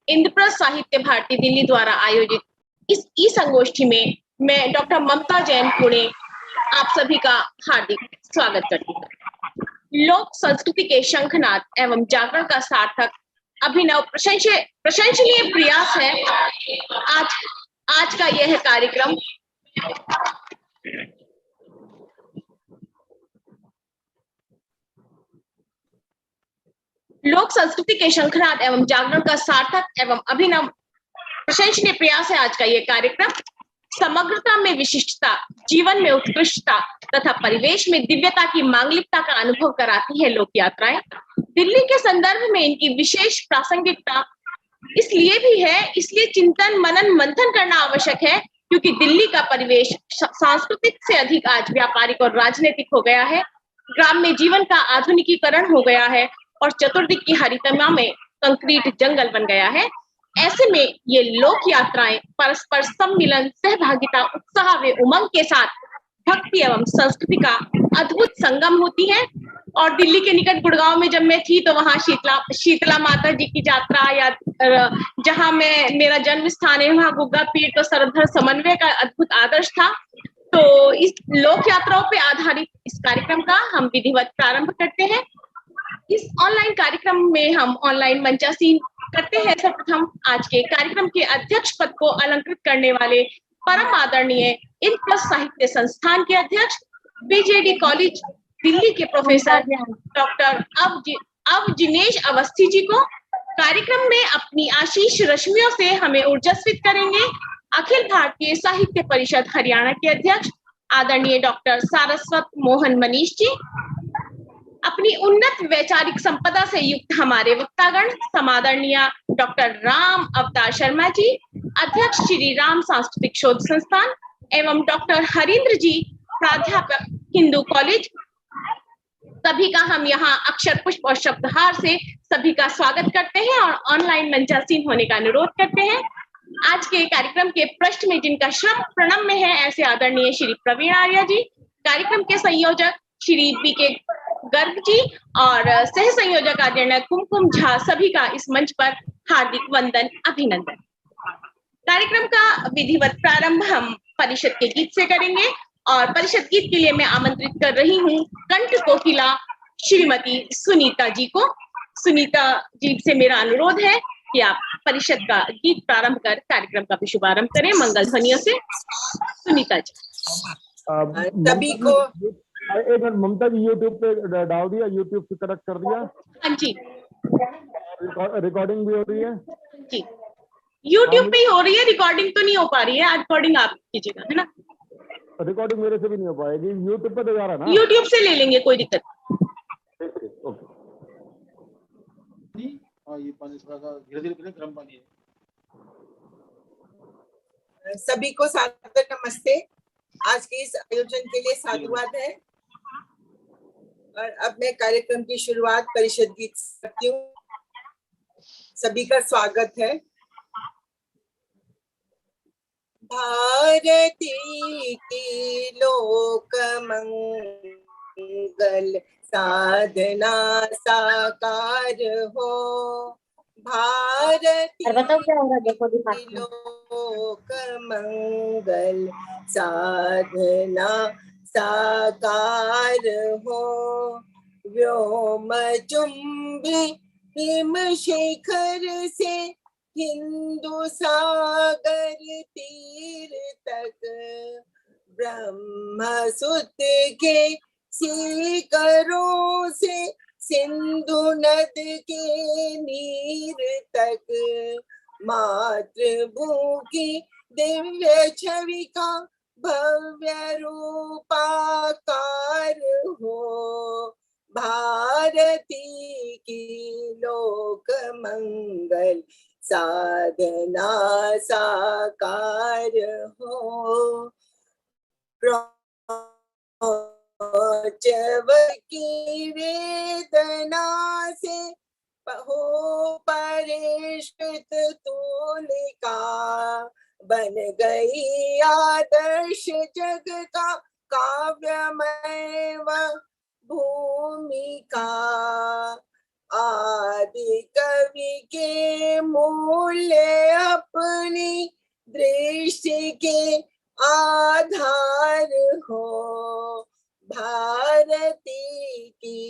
इंद्रप्रस्थ साहित्य भारती दिल्ली द्वारा आयोजित इस ई संगोष्ठी में मैं डॉक्टर ममता जैन पुणे आप सभी का हार्दिक स्वागत करती हूँ। लोक संस्कृति के शंखनाद एवं जागरण का सार्थक अभिनव प्रशंसनीय प्रयास है आज का यह कार्यक्रम। लोक संस्कृति के शंखनाद एवं जागरण का सार्थक एवं अभिनव प्रशंसनीय प्रयास है आज का यह कार्यक्रम। समग्रता में विशिष्टता, जीवन में उत्कृष्टता तथा परिवेश में दिव्यता की मांगलिकता का अनुभव कराती है लोक यात्राएं। दिल्ली के संदर्भ में इनकी विशेष प्रासंगिकता इसलिए भी है, इसलिए चिंतन मनन मंथन करना आवश्यक है क्योंकि दिल्ली का परिवेश सांस्कृतिक से अधिक आज व्यापारिक और राजनीतिक हो गया है। ग्राम में जीवन का आधुनिकीकरण हो गया है और चतुर्दिक की हरितमा में कंक्रीट जंगल बन गया है। ऐसे में ये लोक यात्राएं परस्पर सम्मिलन, सहभागिता, उत्साह व उमंग के साथ भक्ति एवं संस्कृति का अद्भुत संगम होती है। और दिल्ली के निकट गुड़गांव में जब मैं थी तो वहां शीतला माता जी की यात्रा या जहां मेरा जन्म स्थान है वहां गुग्गा पीठ तो सरदार समन्वय का अद्भुत आदर्श था। तो इस लोक यात्राओं पे आधारित इस कार्यक्रम का हम विधिवत प्रारंभ करते हैं। इस ऑनलाइन कार्यक्रम में हम ऑनलाइन मंचासीन करते हैं। सर्वप्रथम आज के कार्यक्रम के अध्यक्ष पद को अलंकृत करने वाले परम आदरणीय इंद्रप्रस्थ साहित्य संस्थान के अध्यक्ष, बीजेडी कॉलेज दिल्ली के प्रोफेसर डॉक्टर अवजिनेश अवस्थी जी को कार्यक्रम में अपनी आशीष रश्मियों से हमें ऊर्जास्वित करेंगे। अखिल भारतीय साहित्य परिषद हरियाणा के अध्यक्ष आदरणीय डॉक्टर सारस्वत मोहन मनीष जी, अपनी उन्नत वैचारिक संपदा से युक्त हमारे वक्तागण समादरणीय डॉक्टर राम अवतार शर्मा जी, अध्यक्ष श्री राम सांस्कृतिक शोध संस्थान एवं डॉक्टर हरींद्र जी, प्राध्यापक हिंदू कॉलेज, सभी का हम यहाँ अक्षर पुष्प और शब्दहार से सभी का स्वागत करते हैं और ऑनलाइन मंचासीन होने का अनुरोध करते हैं। आज के कार्यक्रम के पृष्ठ में जिनका श्रम प्रणम में है ऐसे आदरणीय श्री प्रवीण आर्य जी, कार्यक्रम के संयोजक श्री बीके गर्ग जी और सह संयोजक आदरणीय कुमकुम झा, सभी का इस मंच पर हार्दिक वंदन अभिनंदन। कार्यक्रम का विधिवत प्रारंभ हम परिषद के गीत से करेंगे और परिषद गीत के लिए मैं आमंत्रित कर रही हूँ कंठ कोकिला श्रीमती सुनीता जी को। सुनीता जी से मेरा अनुरोध है कि आप परिषद का गीत प्रारंभ कर कार्यक्रम का भी शुभारंभ करें मंगल ध्वनियों से। सुनीता जी। सभी को एक मिनट, ममता जी यूट्यूब पे डाल दिया, यूट्यूब से कनेक्ट कर दिया? हाँ जी। रिकॉर्डिंग भी हो रही है जी, यूट्यूब पे ही हो रही है, रिकॉर्डिंग तो नहीं हो पा रही है। रिकॉर्डिंग आप कीजिएगा, है ना? रिकॉर्डिंग मेरे से भी नहीं हो पाएगी, यूट्यूब पे तो जा रहा है ना? यूट्यूब से ले लेंगे, कोई दिक्कत ओके। ये पानी धीरे-धीरे गर्म पानी है। सभी को सादर नमस्ते। आज के इस आयोजन के लिए साधुवाद है और अब मैं कार्यक्रम की शुरुआत परिषद गीत करती हूँ। सभी का स्वागत है। भारती की लोक मंगल साधना साकार हो, भारती लोक मंगल साधना साकार हो, व्योम चुंबी हिम शिखर से हिंदू सागर तीर तक, ब्रह्म सुत के सीकरों से सिंधु नद के नीर तक, मातृभूमि की दिव्य छवि का भव्य रूपाकार हो, भारती की लोक मंगल साधना साकार हो, जब की वेदना से हो परिष्कृत तूलिका, बन गई आदर्श जग का काव्यमय भूमिका, आदि कवि के मूल्य अपनी दृष्टि के आधार हो, भारती की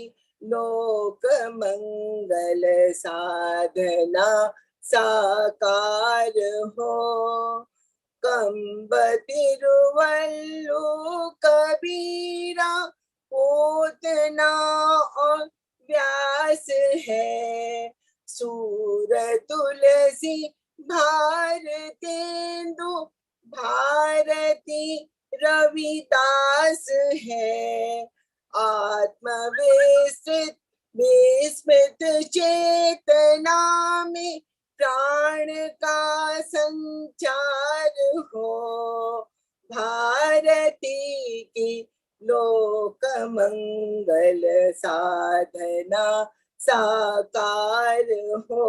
लोक मंगल साधना साकार हो। कंब तिरुवल्लु कबीरा पूतना और व्यास है, सूर तुलसी भारतेंदु भारती रविदास है। आत्मविस्तृत विस्मृत चेतना में प्राण का संचार हो, भारती की लोक मंगल साधना साकार हो।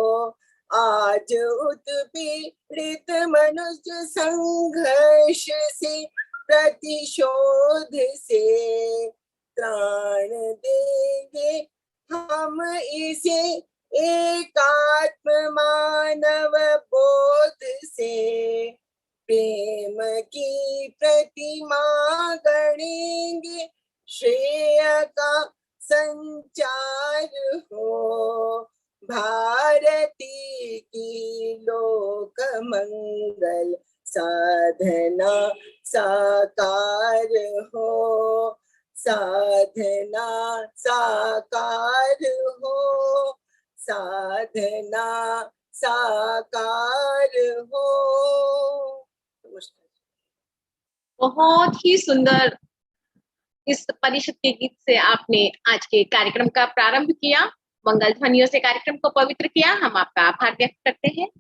आज उत्पीड़ित मनुष्य संघर्ष से प्रतिशोध से त्राण देंगे हम इसे एकात्म मानव बोध से। प्रेम की प्रतिमा गढ़ेंगे श्रेय का संचार हो, भारती की लोक मंगल साधना साकार हो, साधना साकार हो, साधना साकार हो। बहुत ही सुंदर इस परिषद के गीत से आपने आज के कार्यक्रम का प्रारंभ किया, मंगल ध्वनियों से कार्यक्रम को पवित्र किया। हम आपका आभार व्यक्त करते हैं।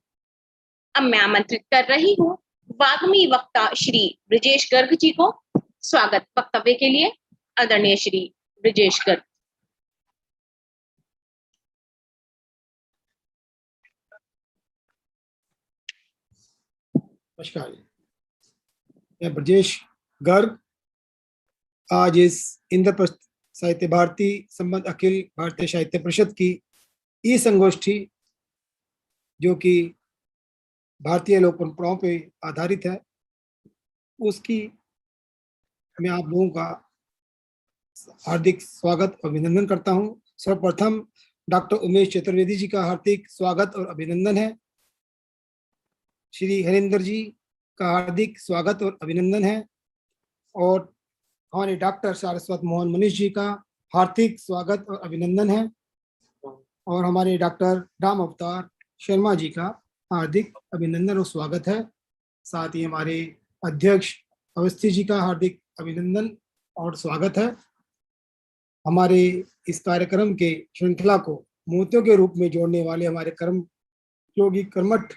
अब मैं आमंत्रित कर रही हूँ वाग्मी वक्ता श्री ब्रजेश गर्ग जी को स्वागत वक्तव्य के लिए। आदरणीय श्री ब्रजेश गर्ग। नमस्कार, मैं ब्रजेश गर्ग आज इस इंद्रप्रस्थ साहित्य भारती संबंध अखिल भारतीय साहित्य परिषद की ई संगोष्ठी, जो कि भारतीय लोक परंपराओं पे आधारित है, उसकी मैं आप लोगों का हार्दिक स्वागत और अभिनंदन करता हूं। सर्वप्रथम डॉक्टर उमेश चतुर्वेदी जी का हार्दिक स्वागत और अभिनंदन है। श्री हरिंदर जी का हार्दिक स्वागत और अभिनंदन है। और हमारे डॉक्टर सारस्वत मोहन मनीष जी का हार्दिक स्वागत और अभिनंदन है। और हमारे डॉक्टर राम अवतार शर्मा जी का हार्दिक अभिनंदन और स्वागत है। साथ ही हमारे अध्यक्ष अवस्थी जी का हार्दिक अभिनंदन और स्वागत है। हमारे इस कार्यक्रम के श्रृंखला को मोतियों के रूप में जोड़ने वाले हमारे कर्म योगी कर्मठ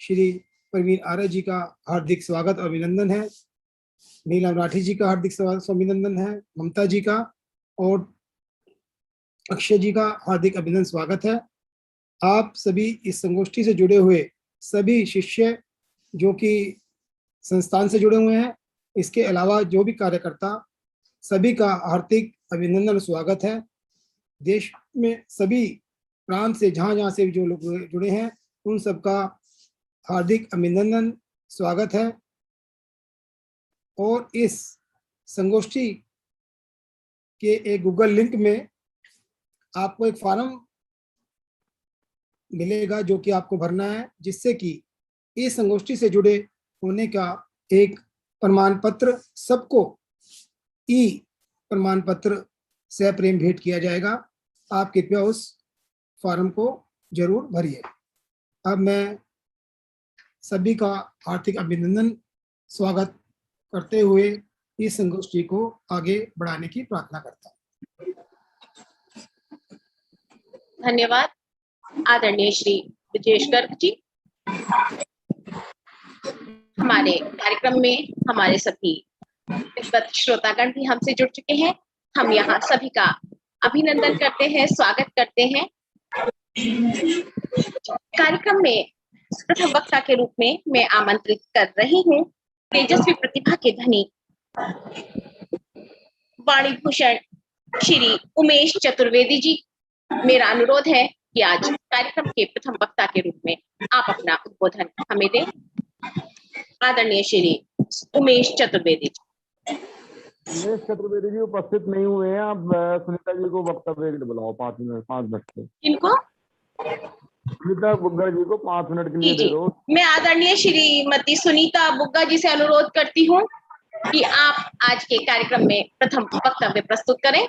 श्री प्रवीण आर्य जी का हार्दिक स्वागत और अभिनंदन है। नीलम राठी जी का हार्दिक स्वागत अभिनंदन है। ममता जी का और अक्षय जी का हार्दिक अभिनंदन स्वागत है। आप सभी इस संगोष्ठी से जुड़े हुए सभी शिष्य जो कि संस्थान से जुड़े हुए हैं, इसके अलावा जो भी कार्यकर्ता, सभी का हार्दिक अभिनंदन और स्वागत है। देश में सभी प्रांत से जहाँ से जो लोग जुड़े हैं, उन सबका हार्दिक अभिनंदन स्वागत है। और इस संगोष्ठी के एक गूगल लिंक में आपको एक फॉर्म मिलेगा जो कि आपको भरना है, जिससे कि इस संगोष्ठी से जुड़े होने का एक प्रमाण पत्र सबको ई प्रमाण पत्र से प्रेम भेंट किया जाएगा। आप कृपया उस फॉर्म को जरूर भरिए। अब मैं सभी का हार्दिक अभिनंदन स्वागत करते हुए इस संगोष्ठी को आगे बढ़ाने की प्रार्थना करता हूँ। धन्यवाद आदरणीय श्री ब्रजेश गर्ग जी। हमारे कार्यक्रम में हमारे सभी विद्वत श्रोतागण भी हमसे जुड़ चुके हैं। हम यहाँ सभी का अभिनंदन करते हैं, स्वागत करते हैं। कार्यक्रम में प्रथम वक्ता के रूप में मैं आमंत्रित कर रही हूँ तेजस्वी प्रतिभा के धनी वाणी भूषण श्री उमेश चतुर्वेदी जी। मेरा अनुरोध है कि आज कार्यक्रम के प्रथम वक्ता के रूप में आप अपना उद्बोधन हमें दें। आदरणीय श्री उमेश चतुर्वेदी। उमेश चतुर्वेदी जी उपस्थित नहीं हुए हैं। आप सुनीता जी को वक्तव्य के लिए बुलाओ 5 मिनट के। इनको सुनीता बुग्गा जी को 5 मिनट के लिए जी दे दो। मैं आदरणीय श्रीमती सुनीता बुग्गा जी से अनुरोध करती हूँ कि आप आज के कार्यक्रम में प्रथम वक्तव्य प्रस्तुत करें।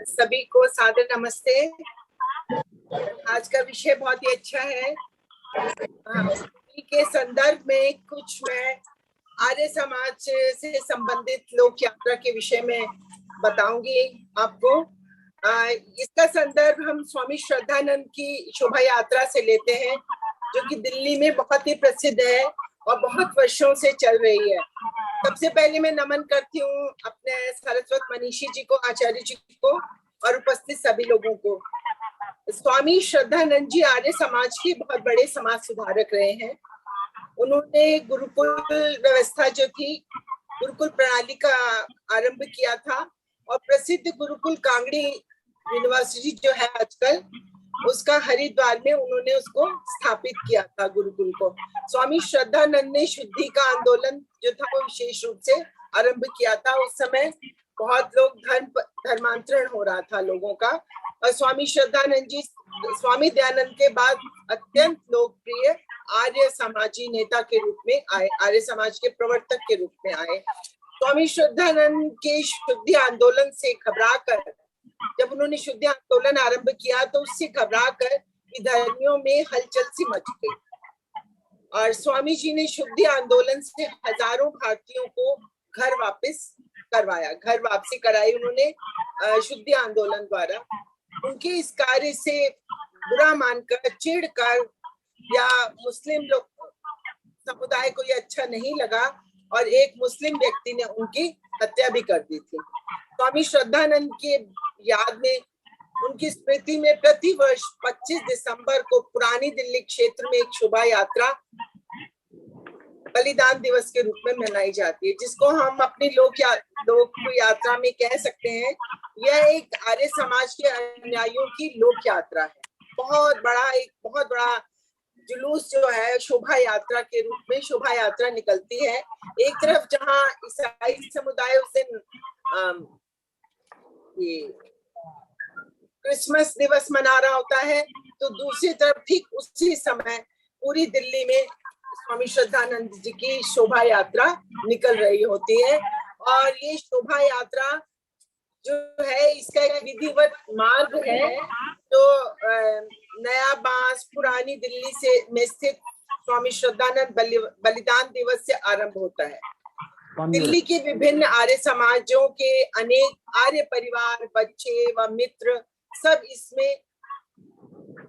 सभी को सादर नमस्ते। आज का विषय बहुत ही अच्छा है। के संदर्भ में कुछ मैं आर्य समाज से संबंधित लोक यात्रा के विषय में बताऊंगी आपको। इसका संदर्भ हम स्वामी श्रद्धानंद की शोभा यात्रा से लेते हैं, जो कि दिल्ली में बहुत ही प्रसिद्ध है और बहुत वर्षों से चल रही है। सबसे पहले मैं नमन करती हूँ अपने सरस्वत मनीषी जी को, आचार्य जी को और उपस्थित सभी लोगों को। स्वामी श्रद्धानंद जी आर्य समाज के बहुत बड़े समाज सुधारक रहे हैं। उन्होंने गुरुकुल व्यवस्था जो थी, गुरुकुल प्रणाली का आरंभ किया था और प्रसिद्ध गुरुकुल कांगड़ी यूनिवर्सिटी जो है आजकल, उसका हरिद्वार में उन्होंने उसको स्थापित किया था गुरुकुल को। स्वामी श्रद्धानंद ने शुद्धि का आंदोलन जो था वो विशेष रूप से आरंभ किया था। उस समय बहुत लोग धर्मांतरण हो रहा था लोगों का, और स्वामी श्रद्धानंद जी स्वामी दयानंद के बाद अत्यंत लोकप्रिय आर्य समाजी नेता के रूप में आए, आर्य समाज के प्रवर्तक के रूप में आए। स्वामी श्रद्धानंद के शुद्धि आंदोलन से घबराकर, जब उन्होंने शुद्धि आंदोलन आरंभ किया तो उससे घबराकर धर्मियों में हलचल सी मच गई और स्वामी जी ने शुद्धि आंदोलन से हजारों भारतीयों को घर वापस करवाया, घर वापसी कराई उन्होंने शुद्धि आंदोलन द्वारा। उनके इस कार्य से बुरा मानकर, चिढ़कर या मुस्लिम लोग समुदाय को ये अच्छा नहीं लगा और एक मुस्लिम व्यक्ति ने उनकी हत्या भी कर दी थी। स्वामी श्रद्धानंद के याद में, उनकी स्मृति में प्रतिवर्ष 25 दिसंबर को पुरानी दिल्ली क्षेत्र में एक शोभा यात्रा बलिदान दिवस के रूप में मनाई जाती है, जिसको हम अपनी लोक यात्रा में कह सकते हैं। यह एक आर्य समाज के अनुयायियों की लोक यात्रा है। बहुत बड़ा जुलूस जो है शोभा यात्रा के रूप में शोभा यात्रा निकलती है। एक तरफ जहां ईसाई समुदाय उस दिन क्रिसमस दिवस मना रहा होता है, तो दूसरी तरफ ठीक उसी समय पूरी दिल्ली में स्वामी श्रद्धानंद जी की शोभा यात्रा निकल रही होती है। और ये शोभा यात्रा जो है, इसका एक विधिवत मार्ग है जो नया बांस पुरानी दिल्ली से में स्थित स्वामी श्रद्धानंद बलिदान दिवस से आरंभ होता है। दिल्ली के विभिन्न आर्य समाजों के अनेक आर्य परिवार, बच्चे व मित्र सब इसमें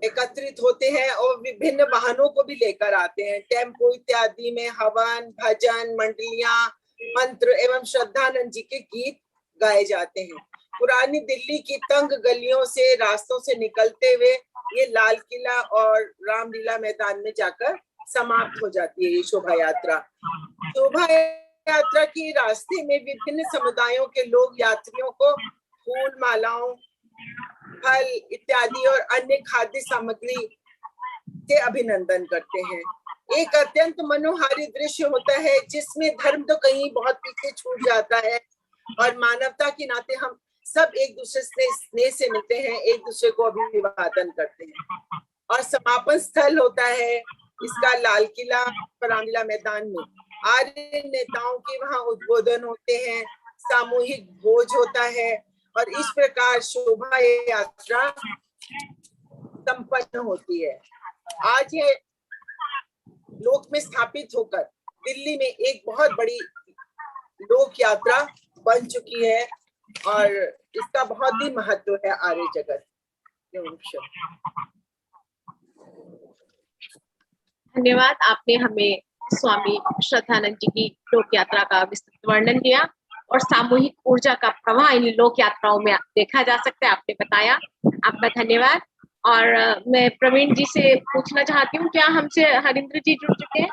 एकत्रित होते हैं और विभिन्न वाहनों को भी लेकर आते हैं। टेम्पो इत्यादि में हवन, भजन, मंडलियां, मंत्र एवं श्रद्धानंद जी के गीत गाए जाते हैं। पुरानी दिल्ली की तंग गलियों से, रास्तों से निकलते हुए ये लाल किला और रामलीला मैदान में जाकर समाप्त हो जाती है ये शोभा यात्रा। शोभा यात्रा के रास्ते में विभिन्न समुदायों के लोग यात्रियों को फूल मालाओं, फल इत्यादि और अन्य खाद्य सामग्री से अभिनंदन करते हैं। एक अत्यंत मनोहारी दृश्य होता है जिसमें धर्म तो कहीं बहुत पीछे छूट जाता है और मानवता के नाते हम सब एक दूसरे से स्नेह से मिलते हैं, एक दूसरे को अभिवादन करते हैं। और समापन स्थल होता है इसका लाल किला रामलीला मैदान में। आर्य नेताओं के वहां उद्बोधन होते हैं, सामूहिक भोज होता है और इस प्रकार शोभा यात्रा संपन्न होती है। आज ये लोक में स्थापित होकर दिल्ली में एक बहुत बड़ी लोक यात्रा बन चुकी है और इसका बहुत ही महत्व है आर्य जगत। धन्यवाद। आपने हमें स्वामी श्रद्धानंद जी की लोक यात्रा का विस्तृत वर्णन किया और सामूहिक ऊर्जा का प्रवाह इन लोक यात्राओं में देखा जा सकता है, आपने बताया। आपका धन्यवाद। और मैं प्रवीण जी से पूछना चाहती हूँ, क्या हमसे हरिंद्र जी जुड़ चुके हैं?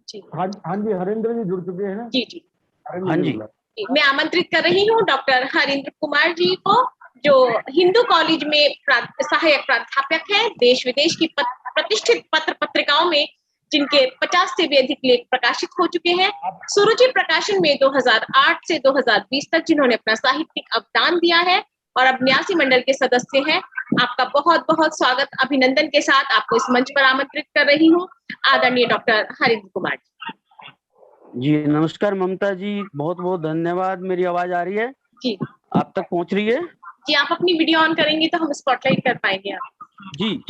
जी हाँ जी, हरिंद्र जी जुड़ चुके हैं। जी जी हाँ जी। मैं आमंत्रित कर रही हूँ डॉक्टर हरिंद्र कुमार जी को, जो हिंदू कॉलेज में सहायक प्राध्यापक है, देश विदेश की प्रतिष्ठित पत्र पत्रिकाओं में जिनके 50 से भी अधिक लेख प्रकाशित हो चुके हैं। सुरुचि प्रकाशन में 2008 से 2020 तक जिन्होंने अपना साहित्यिक अवदान दिया है और अब न्यासी मंडल के सदस्य हैं। आपका बहुत बहुत स्वागत, अभिनंदन के साथ आपको इस मंच पर आमंत्रित कर रही हूँ, आदरणीय डॉक्टर हरिंद्र कुमार जी। नमस्कार ममता जी, बहुत बहुत धन्यवाद। मेरी आवाज आ रही है जी? आप तक पहुंच रही है जी, आप अपनी वीडियो ऑन करेंगे तो हम स्पॉटलाइट कर पाएंगे आप। जी।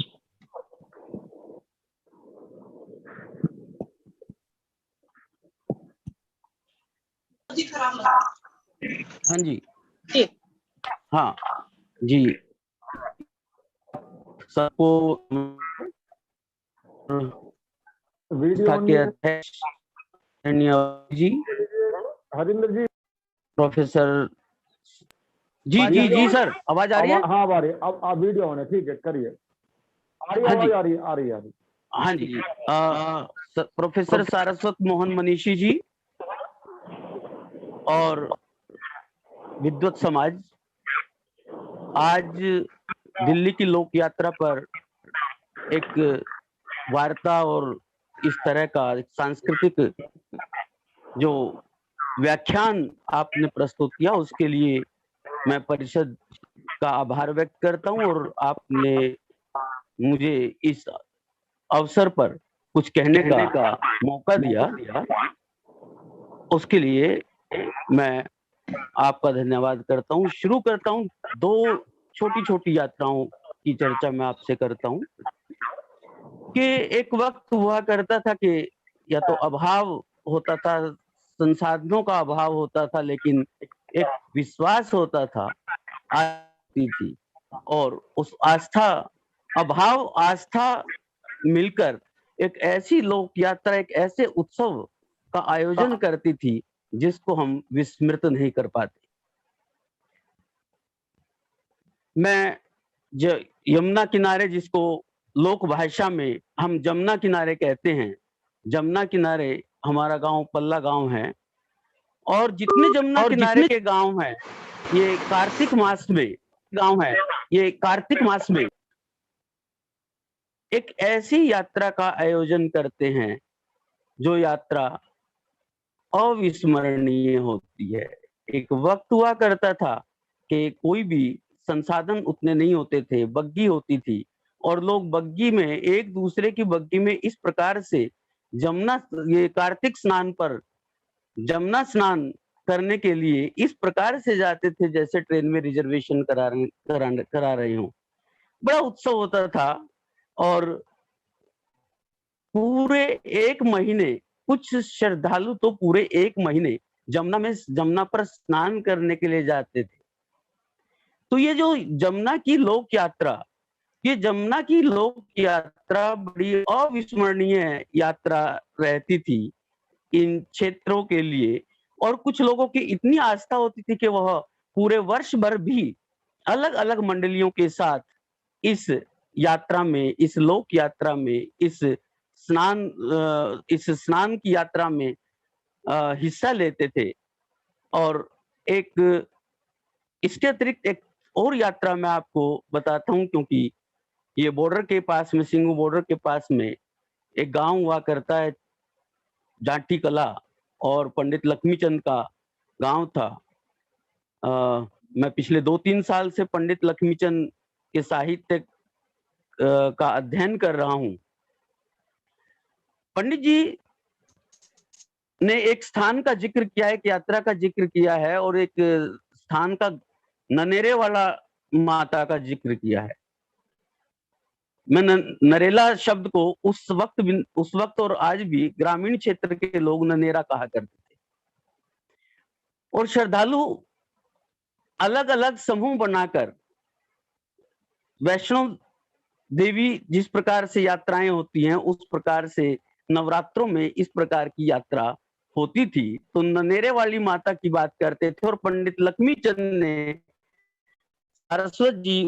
हाँ जी जी हाँ जी, सबको वीडियो ऑन के अध्यक्ष जी, हरिंदर जी, प्रोफेसर जी जी जी सर, आवाज आ रही है? हाँ आ रही है। अब वीडियो ऑन है, ठीक है, करिए। आ रही है, आवाज आ रही है, आ रही है। हाँ जी। प्रोफेसर सारस्वत मोहन मनीषी जी और विद्वत समाज आज दिल्ली की लोक यात्रा पर एक वार्ता और इस तरह का सांस्कृतिक जो व्याख्यान आपने प्रस्तुत किया, उसके लिए मैं परिषद का आभार व्यक्त करता हूं और आपने मुझे इस अवसर पर कुछ कहने का मौका दिया, उसके लिए मैं आपका धन्यवाद करता हूं। शुरू करता हूं, दो छोटी छोटी यात्राओं की चर्चा मैं आपसे करता हूं कि एक वक्त हुआ करता था कि या तो अभाव होता था, संसाधनों का अभाव होता था, लेकिन एक विश्वास होता था, आती थी, और उस आस्था, अभाव आस्था मिलकर एक ऐसी लोक यात्रा, एक ऐसे उत्सव का आयोजन करती थी जिसको हम विस्मृत नहीं कर पाते। मैं यमुना किनारे, जिसको लोक भाषा में हम जमुना किनारे कहते हैं, जमुना किनारे हमारा गांव पल्ला गांव है, और जितने जमुना किनारे के गांव हैं, ये कार्तिक मास में गांव है, ये कार्तिक मास में एक ऐसी यात्रा का आयोजन करते हैं जो यात्रा अविस्मरणीय होती है। एक वक्त हुआ करता था कि कोई भी संसाधन उतने नहीं होते थे, बग्गी होती थी, और लोग बग्गी में, एक दूसरे की बग्गी में इस प्रकार से जमुना, ये कार्तिक स्नान पर जमुना स्नान करने के लिए इस प्रकार से जाते थे जैसे ट्रेन में रिजर्वेशन करा रहे हो। बड़ा उत्सव होता था, और पूरे एक महीने, कुछ श्रद्धालु तो पूरे एक महीने जमुना पर स्नान करने के लिए जाते थे। तो ये जो जमुना की लोक यात्रा, ये जमुना की लोक यात्रा बड़ी अविस्मरणीय यात्रा रहती थी इन क्षेत्रों के लिए, और कुछ लोगों की इतनी आस्था होती थी कि वह पूरे वर्ष भर भी अलग अलग मंडलियों के साथ इस यात्रा में, इस लोक यात्रा में, इस स्नान की यात्रा में हिस्सा लेते थे। और एक इसके अतिरिक्त एक और यात्रा मैं आपको बताता हूं, क्योंकि ये बॉर्डर के पास में, सिंगू बॉर्डर के पास में एक गांव हुआ करता है, जाटी कला, और पंडित लक्ष्मीचंद का गांव था। मैं पिछले 2-3 साल से पंडित लक्ष्मीचंद के साहित्य का अध्ययन कर रहा हूं। पंडित जी ने एक स्थान का जिक्र किया है, एक यात्रा का जिक्र किया है, और एक स्थान का ननेरे वाला माता का जिक्र किया है। मैं नरेला शब्द को उस वक्त और आज भी ग्रामीण क्षेत्र के लोग ननेरा कहा करते थे, और श्रद्धालु अलग अलग समूह बनाकर वैष्णो देवी जिस प्रकार से यात्राएं होती हैं, उस प्रकार से नवरात्रों में इस प्रकार की यात्रा होती थी। तो ननेरे वाली माता की बात करते थे, और पंडित लक्ष्मीचंद ने, सारस्वत जी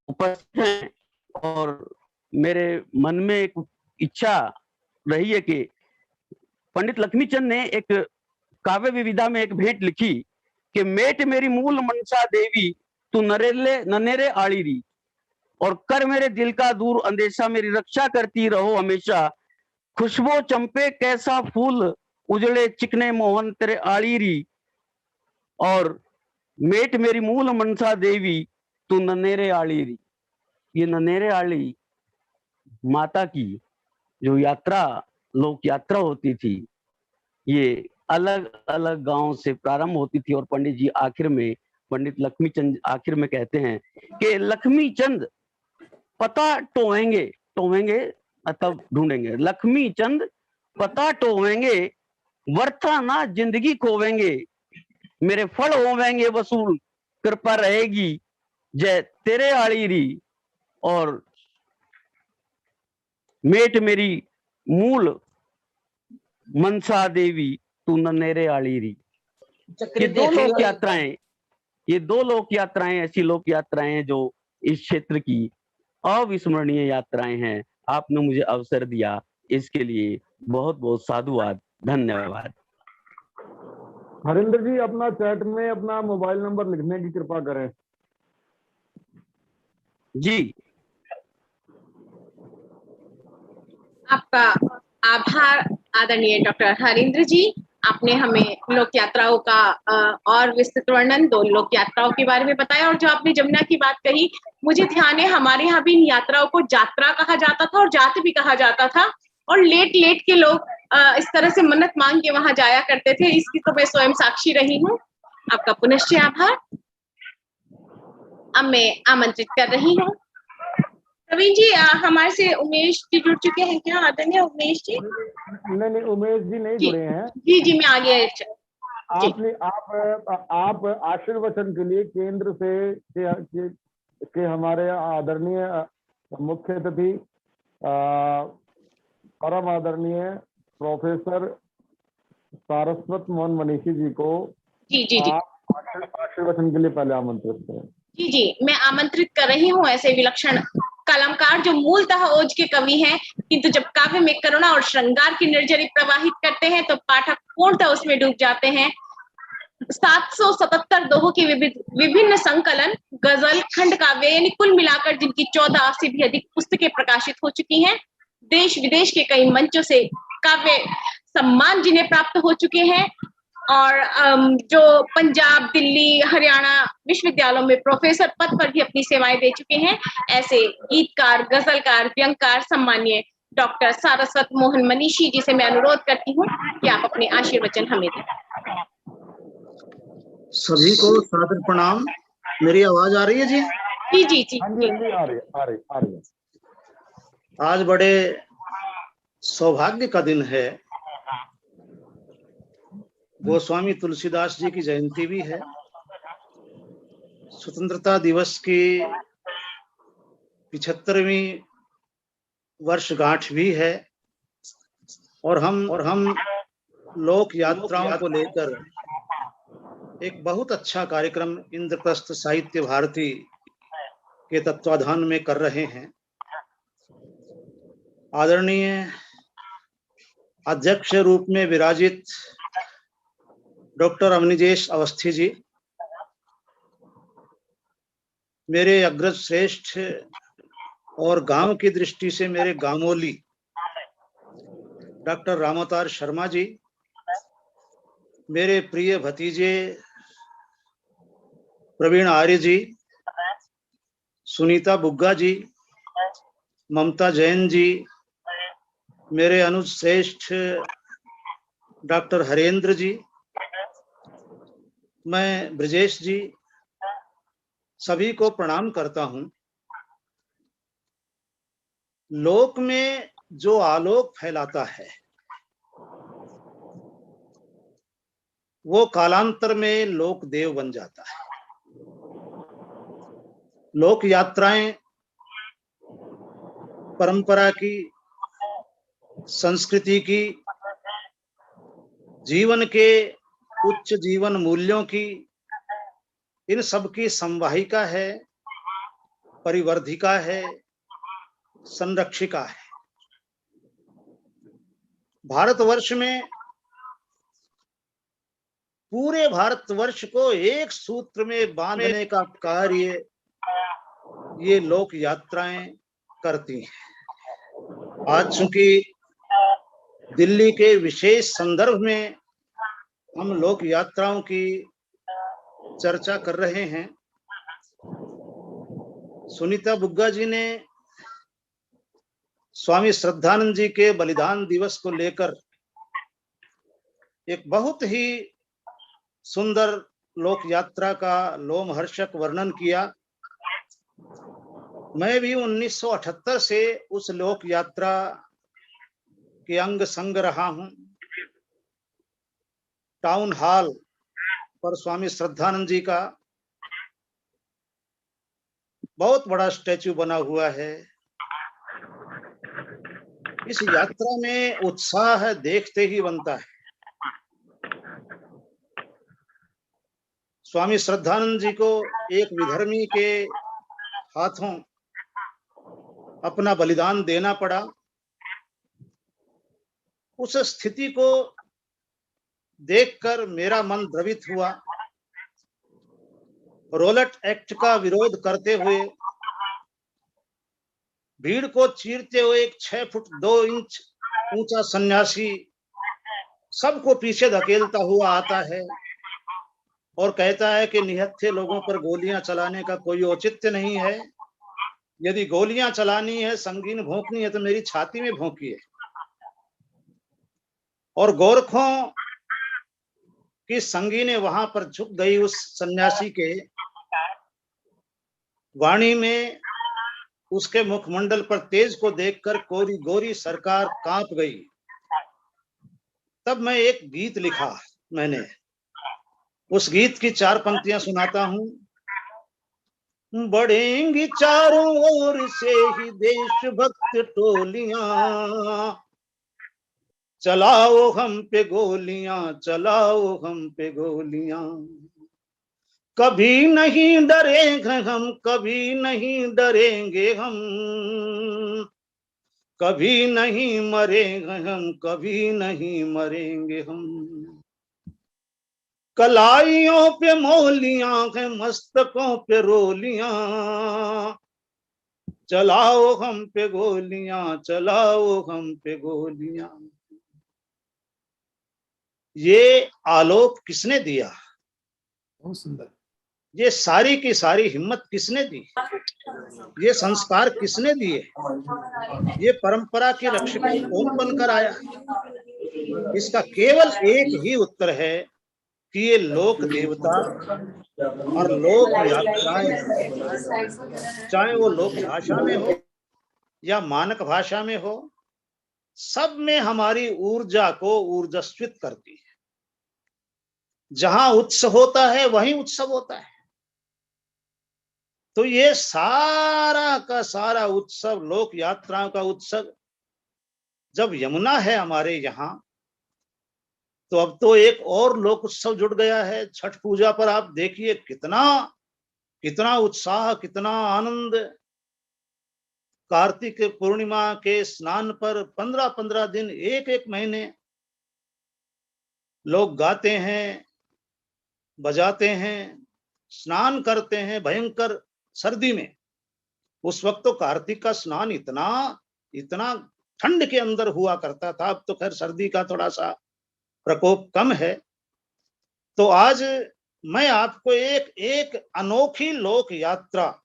उपस्थित हैं, और मेरे मन में एक इच्छा रही है कि पंडित लक्ष्मीचंद ने एक काव्य विविधा में एक भेंट लिखी कि मेट मेरी मूल मनसा देवी तू ननेरे आड़ी री, और कर मेरे दिल का दूर अंदेशा, मेरी रक्षा करती रहो हमेशा। खुशबू चंपे कैसा फूल उजड़े चिकने मोहन तेरे आड़ी री, और मेट मेरी मूल मनसा देवी तू ननेरे आड़ी री। ये ननेरे आड़ी माता की जो यात्रा, लोक यात्रा होती थी, ये अलग अलग गांव से प्रारंभ होती थी, और पंडित जी आखिर में, पंडित लक्ष्मी चंद आखिर में कहते हैं कि लक्ष्मी चंद पता टोवेंगे, टोवेंगे मतलब ढूंढेंगे, लक्ष्मी चंद पता टोवेंगे, वर्था ना जिंदगी खोवेंगे, मेरे फल होवेंगे वसूल, कृपा रहेगी जय तेरे आड़ी री, और मेट मेरी मूल मनसा देवी तू ननेरे आड़ी री। ये दो लोक यात्राएं, ये दो लोक यात्राएं ऐसी लोक यात्राएं हैं जो इस क्षेत्र की अविस्मरणीय यात्राएं हैं। आपने मुझे अवसर दिया, इसके लिए बहुत बहुत साधुवाद, धन्यवाद। हरिंद्र जी, अपना चैट में अपना मोबाइल नंबर लिखने की कृपा करें। जी, आपका आभार आदरणीय डॉक्टर हरिंद्र जी। आपने हमें लोक यात्राओं का और विस्तृत वर्णन, 2 लोक यात्राओं के बारे में बताया, और जो आपने जमुना की बात कही, मुझे ध्यान है हमारे यहाँ भी इन यात्राओं को यात्रा कहा जाता था और जात भी कहा जाता था, और लेट के लोग इस तरह से मन्नत मांग के वहां जाया करते थे। इसकी तो मैं स्वयं साक्षी रही हूँ। आपका पुनश्च आभार। अब मैं आमंत्रित कर रही हूँ प्रवीण जी, हमारे से उमेश जी जुड़ चुके हैं क्या? आदरणीय उमेश जी? नहीं, उमेश जी नहीं जुड़े हैं। जी मैं आगे। आपने आप आशीर्वचन के लिए केंद्र से के हमारे आदरणीय मुख्य अतिथि परम आदरणीय प्रोफेसर सारस्वत मोहन मनीषी जी को जी आप आशीर्वचन के लिए पहले आमंत्रित करें। जी मैं आमंत्रित कर रही हूँ ऐसे विलक्षण कलमकार जो मूलतः ओज के कवि हैं, किंतु जब काव्य में करुणा और श्रृंगार की निर्जरी प्रवाहित करते हैं तो पाठक पूर्णतः उसमें डूब जाते हैं। 777 दोहों के विभिन्न संकलन, गजल, खंड काव्य, यानी कुल मिलाकर जिनकी 14 से भी अधिक पुस्तकें प्रकाशित हो चुकी हैं। देश विदेश के कई मंचों से काव्य सम्मान जिन्हें प्राप्त हो चुके हैं, और जो पंजाब, दिल्ली, हरियाणा विश्वविद्यालयों में प्रोफेसर पद पर भी अपनी सेवाएं दे चुके हैं, ऐसे गीतकार, गजलकार, व्यंगकार सम्मानीय डॉक्टर सारस्वत मोहन मनीषी जी से मैं अनुरोध करती हूँ कि आप अपने आशीर्वचन हमें दें। सभी को सादर प्रणाम। मेरी आवाज आ रही है जी? जी आ रही है। आज बड़े सौभाग्य का दिन है। गोस्वामी तुलसीदास जी की जयंती भी है, स्वतंत्रता दिवस की 75वीं वर्षगांठ भी है, और हम लोक यात्राओं को लेकर एक बहुत अच्छा कार्यक्रम इंद्रप्रस्थ साहित्य भारती के तत्वाधान में कर रहे हैं। आदरणीय अध्यक्ष रूप में विराजित डॉक्टर अवनिजेश अवस्थी जी, मेरे अग्रज श्रेष्ठ और गांव की दृष्टि से मेरे गांवोली डॉक्टर रामावतार शर्मा जी, मेरे प्रिय भतीजे प्रवीण आर्य जी, सुनीता बुग्गा जी, ममता जैन जी, मेरे अनुज श्रेष्ठ डॉक्टर हरेंद्र जी, मैं ब्रजेश जी, सभी को प्रणाम करता हूं। लोक में जो आलोक फैलाता है वो कालांतर में लोक देव बन जाता है। लोक यात्राएं परंपरा की, संस्कृति की, जीवन के उच्च जीवन मूल्यों की, इन सब की संवाहिका है, परिवर्धिका है, संरक्षिका है। भारतवर्ष में पूरे भारतवर्ष को एक सूत्र में बांधने का कार्य ये लोक यात्राएं करती हैं। आज चूंकि दिल्ली के विशेष संदर्भ में हम लोक यात्राओं की चर्चा कर रहे हैं, सुनीता बुग्गा जी ने स्वामी श्रद्धानंद जी के बलिदान दिवस को लेकर एक बहुत ही सुंदर लोक यात्रा का लोमहर्षक वर्णन किया। मैं भी 1978 से उस लोक यात्रा के अंग संग रहा हूं। टाउन हॉल पर स्वामी श्रद्धानंद जी का बहुत बड़ा स्टैचू बना हुआ है। इस यात्रा में उत्साह देखते ही बनता है। स्वामी श्रद्धानंद जी को एक विधर्मी के हाथों अपना बलिदान देना पड़ा। उस स्थिति को देखकर मेरा मन द्रवित हुआ। रोलट एक्ट का विरोध करते हुए, भीड़ को चीरते हुए एक 6 फुट 2 इंच ऊंचा सन्यासी सबको पीछे धकेलता हुआ आता है और कहता है कि निहत्थे लोगों पर गोलियां चलाने का कोई औचित्य नहीं है। यदि गोलियां चलानी है, संगीन भोंकनी है तो मेरी छाती में भोंकिए। और गोरखों की संगीने वहां पर झुक गई। उस सन्यासी के वाणी में, उसके मुखमंडल पर तेज को देखकर कोरी गोरी सरकार कांप गई। तब मैं एक गीत लिखा। मैंने उस गीत की 4 पंक्तियां सुनाता हूं। बढ़ेंगी चारों ओर से ही देशभक्त टोलियां, चलाओ हम पे गोलियां, चलाओ हम पे गोलियां। कभी नहीं डरेंगे हम, कभी नहीं डरेंगे हम, कभी नहीं मरेंगे हम, कभी नहीं मरेंगे हम। कलाइयों पे मोलियां हैं, मस्तकों पे रोलियां, चलाओ हम पे गोलियां, चलाओ हम पे गोलियां। ये आलोक किसने दिया? बहुत सुंदर। ये सारी की सारी हिम्मत किसने दी? ये संस्कार किसने दिए? ये परंपरा के रक्षक कौन बनकर आया? इसका केवल एक ही उत्तर है कि ये लोक देवता और लोक यात्राएं, चाहे वो लोक भाषा में हो या मानक भाषा में हो, सब में हमारी ऊर्जा को ऊर्जस्वित करती है। जहां उत्सव होता है वहीं उत्सव होता है। तो ये सारा का सारा उत्सव, लोक यात्राओं का उत्सव, जब यमुना है हमारे यहाँ, तो अब तो एक और लोक उत्सव जुड़ गया है। छठ पूजा पर आप देखिए कितना कितना उत्साह, कितना आनंद। कार्तिक पूर्णिमा के स्नान पर 15-15 दिन, एक महीने लोग गाते हैं, बजाते हैं, स्नान करते हैं भयंकर सर्दी में। उस वक्त तो कार्तिक का स्नान इतना ठंड के अंदर हुआ करता था। अब तो खैर सर्दी का थोड़ा सा प्रकोप कम है। तो आज मैं आपको एक अनोखी लोक यात्रा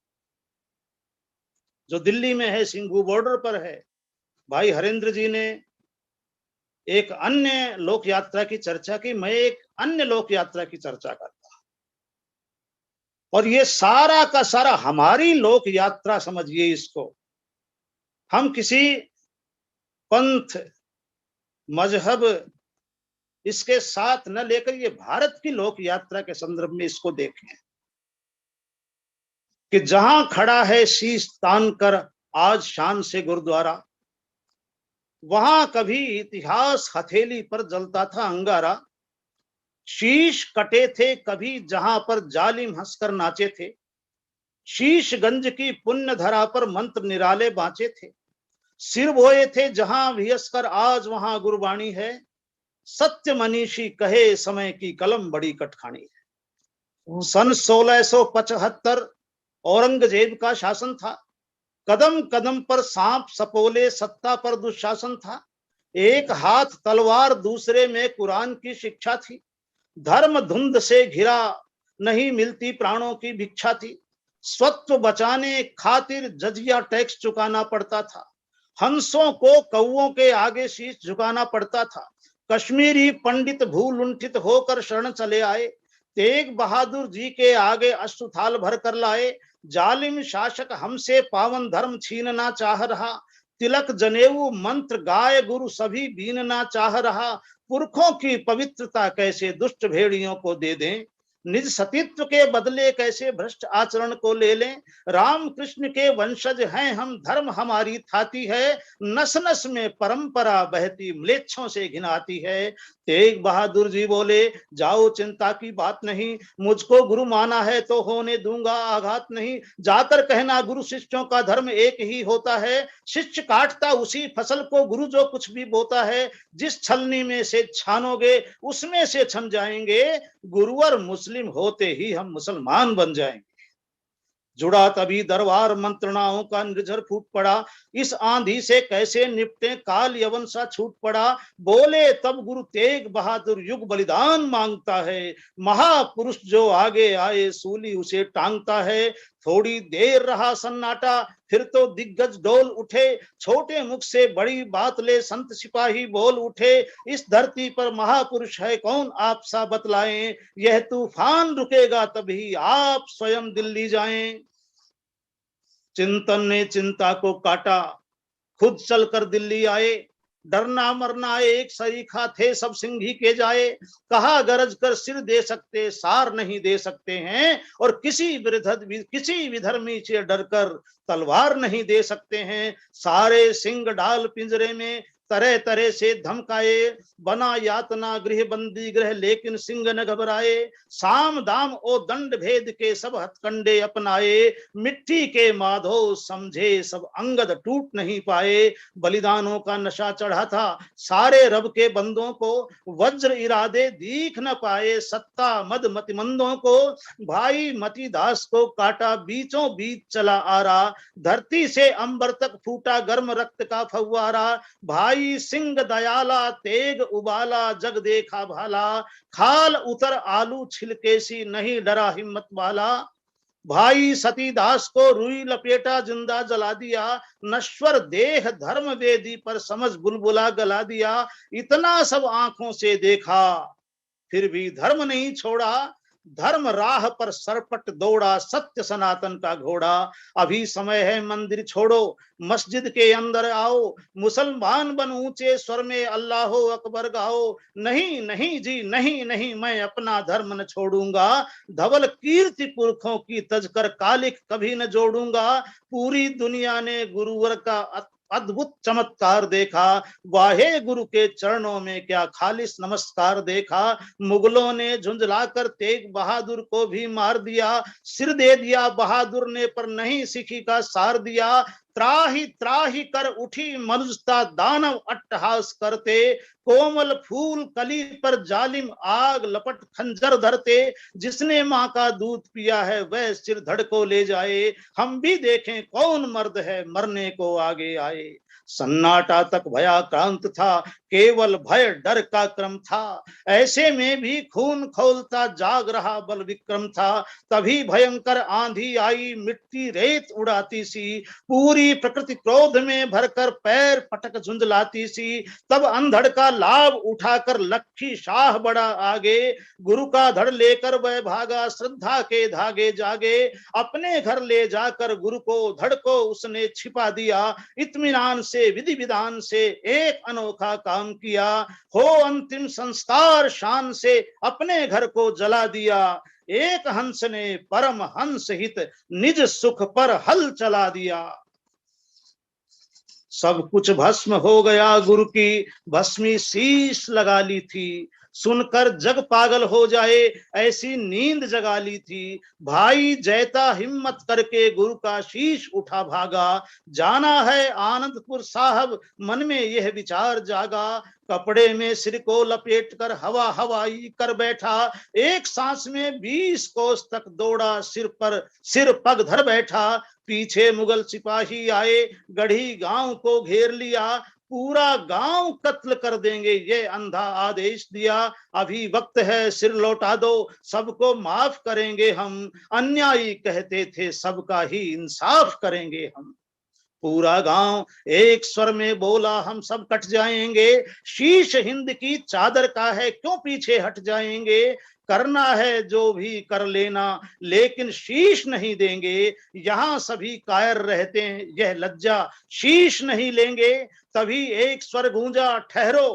जो दिल्ली में है, सिंघू बॉर्डर पर है, भाई हरेंद्र जी ने एक अन्य लोक यात्रा की चर्चा की, मैं एक अन्य लोक यात्रा की चर्चा करता। और ये सारा का सारा हमारी लोक यात्रा समझिए इसको। हम किसी पंथ, मजहब इसके साथ न लेकर ये भारत की लोक यात्रा के संदर्भ में इसको देखें कि जहां खड़ा है शीश तान कर आज शान से गुरुद्वारा, वहां कभी इतिहास हथेली पर जलता था अंगारा। शीश कटे थे कभी जहां पर जालिम हंसकर नाचे थे, शीशगंज की पुण्य धरा पर मंत्र निराले बांचे थे। सिर बोए थे जहां विहस कर आज वहां गुरबाणी है, सत्य मनीषी कहे समय की कलम बड़ी कटखानी है। सन 1675 औरंगजेब का शासन था। कदम कदम पर सांप सपोले, सत्ता पर दुशासन था। एक हाथ तलवार, दूसरे में कुरान की शिक्षा थी। धर्म धुंध से घिरा, नहीं मिलती प्राणों की भिक्षा थी। स्वत्व बचाने खातिर जजिया टैक्स चुकाना पड़ता था। हंसों को कौओं के आगे शीश झुकाना पड़ता था। कश्मीरी पंडित भूलुंठित होकर शरण चले आए। तेग बहादुर जी के आगे अश्रुथाल भर कर लाए। जालिम शासक हमसे पावन धर्म छीनना चाह रहा। तिलक जनेऊ मंत्र गाय गुरु सभी बीनना चाह रहा। पुरखों की पवित्रता कैसे दुष्ट भेड़ियों को दे दें। निज सतीत्व के बदले कैसे भ्रष्ट आचरण को ले लें। राम कृष्ण के वंशज हैं हम, धर्म हमारी थाती है। नस नस में परंपरा बहती, म्लेच्छों से घिनाती है। तेग बहादुर जी बोले, जाओ चिंता की बात नहीं। मुझको गुरु माना है तो होने दूंगा आघात नहीं। जाकर कहना गुरु शिष्यों का धर्म एक ही होता है। शिष्य काटता उसी फसल को गुरु जो कुछ भी बोता है। जिस छलनी में से छानोगे उसमें से छन जाएंगे। गुरुवर मुस्लिम होते ही हम मुसलमान बन जाएंगे। जुड़ा तभी दरबार, मंत्रणाओं का निर्झर फूट पड़ा। इस आंधी से कैसे निपटे, काल यवन सा छूट पड़ा। बोले तब गुरु तेग बहादुर, युग बलिदान मांगता है। महापुरुष जो आगे आए, सूली उसे टांगता है। थोड़ी देर रहा सन्नाटा, फिर तो दिग्गज डोल उठे। छोटे मुख से बड़ी बात ले संत सिपाही बोल उठे। इस धरती पर महापुरुष है कौन, आप सा बतलाएं। यह तूफान रुकेगा तभी आप स्वयं दिल्ली जाएं। चिंतन ने चिंता को काटा, खुद चलकर दिल्ली आए। डरना मरना एक सरीखा थे, सब सिंही के जाए। कहा गरज कर सिर दे सकते, सार नहीं दे सकते हैं। और किसी विधर्मी से डरकर तलवार नहीं दे सकते हैं। सारे सिंह डाल पिंजरे में, तरह तरह से धमकाए। बना यातना गृह बंदी गृह, लेकिन सिंह न घबराए। साम दाम ओ दंड भेद के सब हथकंडे अपनाए। मिट्टी के माधो समझे सब अंगद टूट नहीं पाए। बलिदानों का नशा चढ़ा था सारे रब के बंदों को। वज्र इरादे दीख न पाए, सत्ता मद मतिमंदों को। भाई मती दास को काटा, बीचों बीच चला आ रहा। धरती से अंबर तक फूटा गर्म रक्त का फव्वारा। भाई सिंह दयाला, तेग उबाला, जग देखा भाला। खाल उतर आलू छिलके सी, नहीं डरा हिम्मत वाला। भाई सतीदास को रुई लपेटा, जिंदा जला दिया। नश्वर देह धर्म वेदी पर समझ बुलबुला गला दिया। इतना सब आंखों से देखा, फिर भी धर्म नहीं छोड़ा। धर्म राह पर सरपट दौड़ा, सत्य सनातन का घोड़ा। अभी समय है मंदिर छोड़ो, मस्जिद के अंदर आओ। मुसलमान बन ऊंचे स्वर में अल्लाह अकबर गाओ। नहीं नहीं जी नहीं नहीं, मैं अपना धर्म न छोड़ूंगा। धवल कीर्ति पुरखों की तजकर कालिक कभी न जोड़ूंगा। पूरी दुनिया ने गुरुवर का अद्भुत चमत्कार देखा। वाहे गुरु के चरणों में क्या खालिस नमस्कार देखा। मुगलों ने झुंझलाकर तेग बहादुर को भी मार दिया। सिर दे दिया बहादुर ने, पर नहीं सिखी का सार दिया। त्राही त्राही कर उठी मनुष्यता, दानव अट्टहास करते। कोमल फूल कली पर जालिम आग लपट खंजर धरते। जिसने माँ का दूध पिया है वह सिर धड़ को ले जाए। हम भी देखें कौन मर्द है मरने को आगे आए। सन्नाटा तक भयाक्रांत था, केवल भय डर का क्रम था। ऐसे में भी खून खौलता जाग रहा बल विक्रम था। तभी भयंकर आंधी आई, मिट्टी रेत उड़ाती सी। पूरी प्रकृति क्रोध में भरकर पैर पटक झुंझलाती सी। तब अंधड़ का लाभ उठाकर लक्ष्मी शाह बड़ा आगे। गुरु का धड़ लेकर वह भागा, श्रद्धा के धागे जागे। अपने घर ले जाकर गुरु को धड़ को उसने छिपा दिया। इत्मीनान से विधि विधान से एक अनोखा काम किया। हो अंतिम संस्कार शान से अपने घर को जला दिया। एक हंस ने परम हंस हित निज सुख पर हल चला दिया। सब कुछ भस्म हो गया, गुरु की भस्मी शीश लगा ली थी। सुनकर जग पागल हो जाए ऐसी नींद जगा ली थी। भाई जैता हिम्मत करके गुरु का शीश उठा भागा, जाना है आनंदपुर साहब मन में यह विचार जागा। कपड़े में सिर को लपेट कर हवा हवाई कर बैठा, एक सांस में 20 कोस तक दौड़ा, सिर पग धर बैठा। पीछे मुगल सिपाही आए, गढ़ी गांव को घेर लिया, पूरा गांव कत्ल कर देंगे ये अंधा आदेश दिया। अभी वक्त है सिर लौटा दो, सबको माफ करेंगे हम, अन्यायी कहते थे सबका ही इंसाफ करेंगे हम। पूरा गांव एक स्वर में बोला हम सब कट जाएंगे, शीश हिंद की चादर का है क्यों पीछे हट जाएंगे। करना है जो भी कर लेना लेकिन शीश नहीं देंगे, यहाँ सभी कायर रहते हैं यह लज्जा शीश नहीं लेंगे। तभी एक स्वर गूंजा ठहरो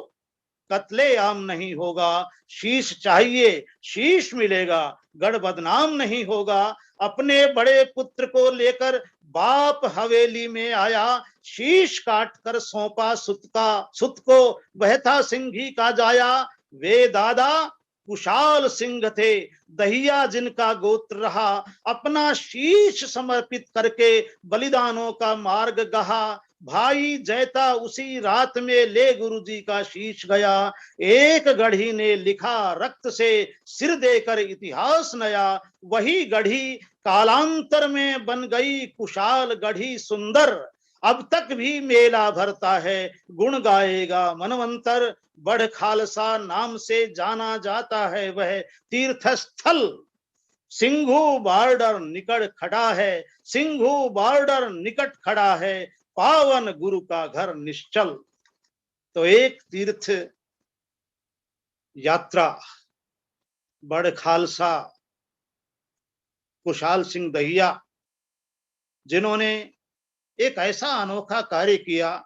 कत्ले आम नहीं होगा, शीश चाहिए शीश मिलेगा, गढ़ बदनाम नहीं होगा। अपने बड़े पुत्र को लेकर बाप हवेली में आया, शीश काट कर सौंपा सुत को, वह था सिंघी का जाया। वे दादा कुशाल सिंह थे, दहिया जिनका गोत्र रहा, अपना शीश समर्पित करके बलिदानों का मार्ग गहा। भाई जैता उसी रात में ले गुरुजी का शीश गया, एक गढ़ी ने लिखा रक्त से सिर देकर इतिहास नया। वही गढ़ी कालांतर में बन गई कुशाल गढ़ी सुंदर, अब तक भी मेला भरता है गुण गाएगा मनवंतर। बड़ खालसा नाम से जाना जाता है वह तीर्थ स्थल, सिंघू बॉर्डर निकट खड़ा है, सिंघू बॉर्डर निकट खड़ा है, पावन गुरु का घर निश्चल। तो एक तीर्थ यात्रा बड़ खालसा कुशाल सिंह दहिया, जिन्होंने एक ऐसा अनोखा कार्य किया,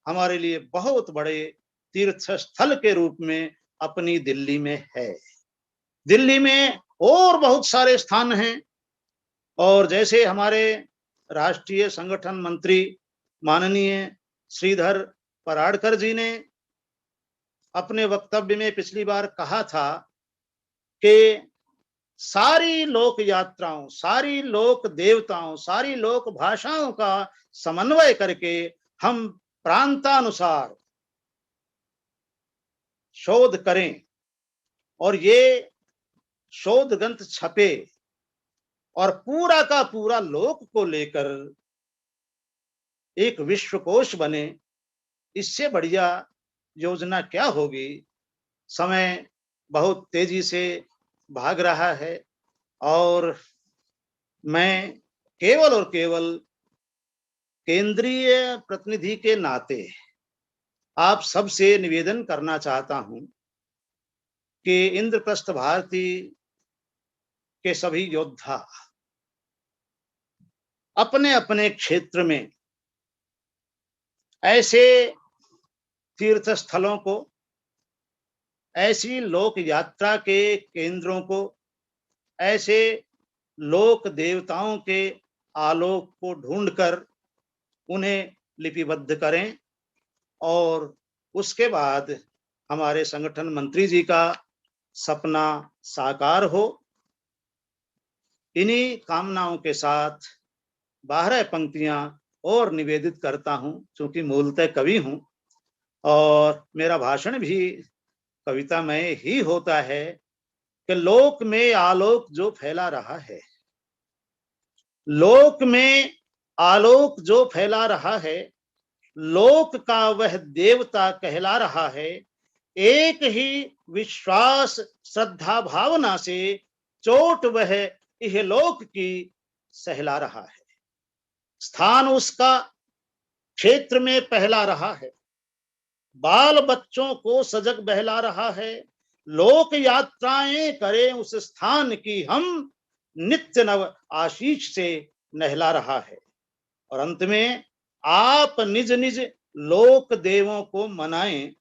हमारे लिए बहुत बड़े तीर्थ स्थल के रूप में अपनी दिल्ली में है। दिल्ली में और बहुत सारे स्थान हैं, और जैसे हमारे राष्ट्रीय संगठन मंत्री माननीय श्रीधर पराड़कर जी ने अपने वक्तव्य में पिछली बार कहा था कि सारी लोक यात्राओं, सारी लोक देवताओं, सारी लोक भाषाओं का समन्वय करके हम प्रांतानुसार शोध करें और ये शोध ग्रंथ छपे और पूरा का पूरा लोक को लेकर एक विश्वकोश बने। इससे बढ़िया योजना क्या होगी। समय बहुत तेजी से भाग रहा है और मैं केवल और केवल केंद्रीय प्रतिनिधि के नाते आप सबसे निवेदन करना चाहता हूं कि इंद्रप्रस्थ भारती के सभी योद्धा अपने अपने क्षेत्र में ऐसे तीर्थ स्थलों को, ऐसी लोक यात्रा के केंद्रों को, ऐसे लोक देवताओं के आलोक को ढूंढकर उन्हें लिपिबद्ध करें और उसके बाद हमारे संगठन मंत्री जी का सपना साकार हो। इन्हीं कामनाओं के साथ 12 पंक्तियां और निवेदित करता हूं, क्योंकि मूलतः कवि हूं और मेरा भाषण भी कवितामय ही होता है कि लोक में आलोक जो फैला रहा है, लोक में आलोक जो फैला रहा है, लोक का वह देवता कहला रहा है। एक ही विश्वास श्रद्धा भावना से चोट वह इहलोक की सहला रहा है। स्थान उसका क्षेत्र में पहला रहा है, बाल बच्चों को सजग बहला रहा है। लोक यात्राएं करें उस स्थान की हम, नित्य नव आशीष से नहला रहा है। और अंत में आप निज निज लोक देवों को मनाएं,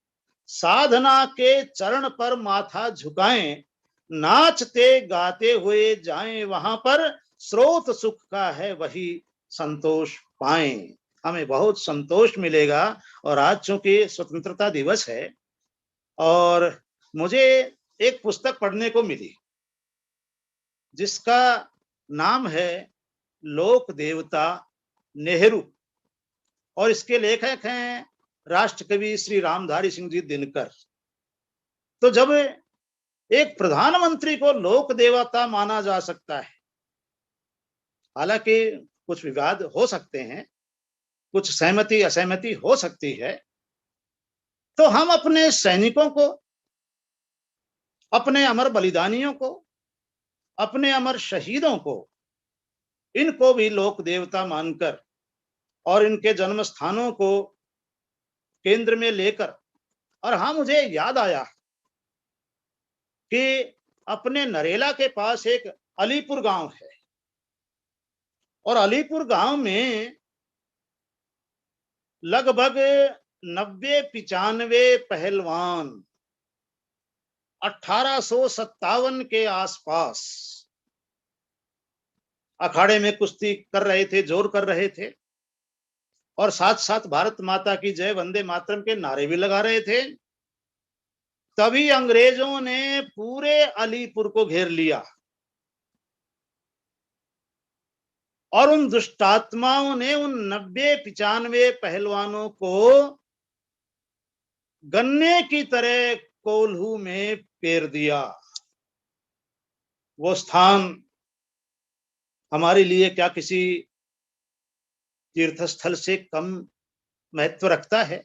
साधना के चरण पर माथा झुकाएं, नाचते गाते हुए जाएं वहां पर, स्रोत सुख का है वही संतोष पाएं। हमें बहुत संतोष मिलेगा। और आज चूंकि स्वतंत्रता दिवस है और मुझे एक पुस्तक पढ़ने को मिली जिसका नाम है लोक देवता नेहरू, और इसके लेखक हैं राष्ट्रकवि श्री रामधारी सिंह जी दिनकर। तो जब एक प्रधानमंत्री को लोक देवता माना जा सकता है, हालांकि कुछ विवाद हो सकते हैं, कुछ सहमति असहमति हो सकती है, तो हम अपने सैनिकों को, अपने अमर बलिदानियों को, अपने अमर शहीदों को, इनको भी लोक देवता मानकर और इनके जन्म स्थानों को केंद्र में लेकर, और हाँ, मुझे याद आया कि अपने नरेला के पास एक अलीपुर गांव है, और अलीपुर गांव में लगभग 90-95 पहलवान 1857 के आसपास अखाड़े में कुश्ती कर रहे थे, जोर कर रहे थे, और साथ साथ भारत माता की जय, वंदे मातरम के नारे भी लगा रहे थे। तभी अंग्रेजों ने पूरे अलीपुर को घेर लिया और उन दुष्टात्माओं ने उन 90-95 पहलवानों को गन्ने की तरह कोल्हू में पेर दिया। वो स्थान हमारे लिए क्या किसी तीर्थ स्थल से कम महत्व रखता है?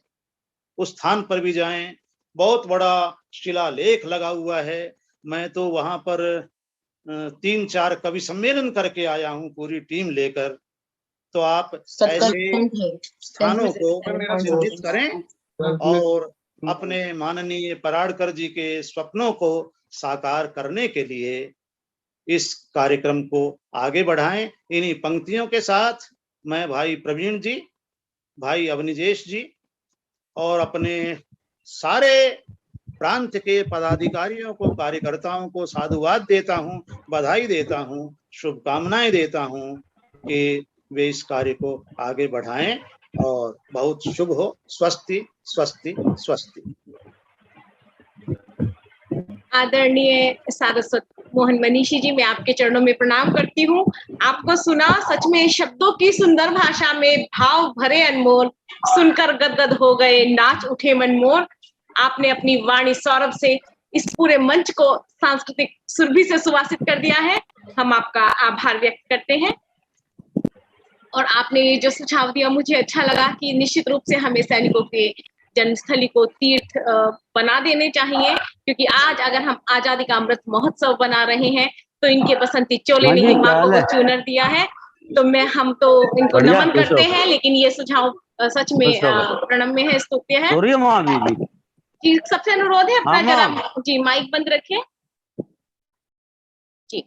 उस स्थान पर भी जाएं, बहुत बड़ा शिलालेख लगा हुआ है। मैं तो वहां पर 3-4 कवि सम्मेलन करके आया हूं पूरी टीम लेकर। तो आप ऐसे स्थानों को चिन्हित करें और अपने माननीय पराड़कर जी के स्वप्नों को साकार करने के लिए इस कार्यक्रम को आगे बढ़ाएं। इन्हीं पंक्तियों के साथ मैं भाई प्रवीण जी, भाई अवनिजेश जी और अपने सारे प्रांत के पदाधिकारियों को, कार्यकर्ताओं को साधुवाद देता हूं, बधाई देता हूं, शुभकामनाएं देता हूं कि वे इस कार्य को आगे बढ़ाएं और बहुत शुभ हो। स्वस्ति स्वस्ति स्वस्ति। आदरणीय सारस्वत मोहन मनीषी जी, मैं आपके चरणों में प्रणाम करती हूँ। आपको सुना, सच में शब्दों की सुंदर भाषा में भाव भरे अनमोल, सुनकर गदगद हो गए, नाच उठे मनमोर। आपने अपनी वाणी सौरभ से इस पूरे मंच को सांस्कृतिक सुरभि से सुवासित कर दिया है। हम आपका आभार व्यक्त करते हैं। और आपने ये जो सुझाव दिया, मुझे अच्छा लगा कि निश्चित रूप से हमें सैनिकों के जन्मस्थली को तीर्थ बना देने चाहिए, क्योंकि आज अगर हम आजादी का अमृत महोत्सव बना रहे हैं तो इनके बसंती चोले ने ही मांगों को चूनर दिया है। तो हम तो इनको नमन करते हैं, लेकिन ये सुझाव सच में प्रणम्य है, स्तुत्य है। जी, सबसे अनुरोध है अपना जरा जी माइक बंद रखें। जी,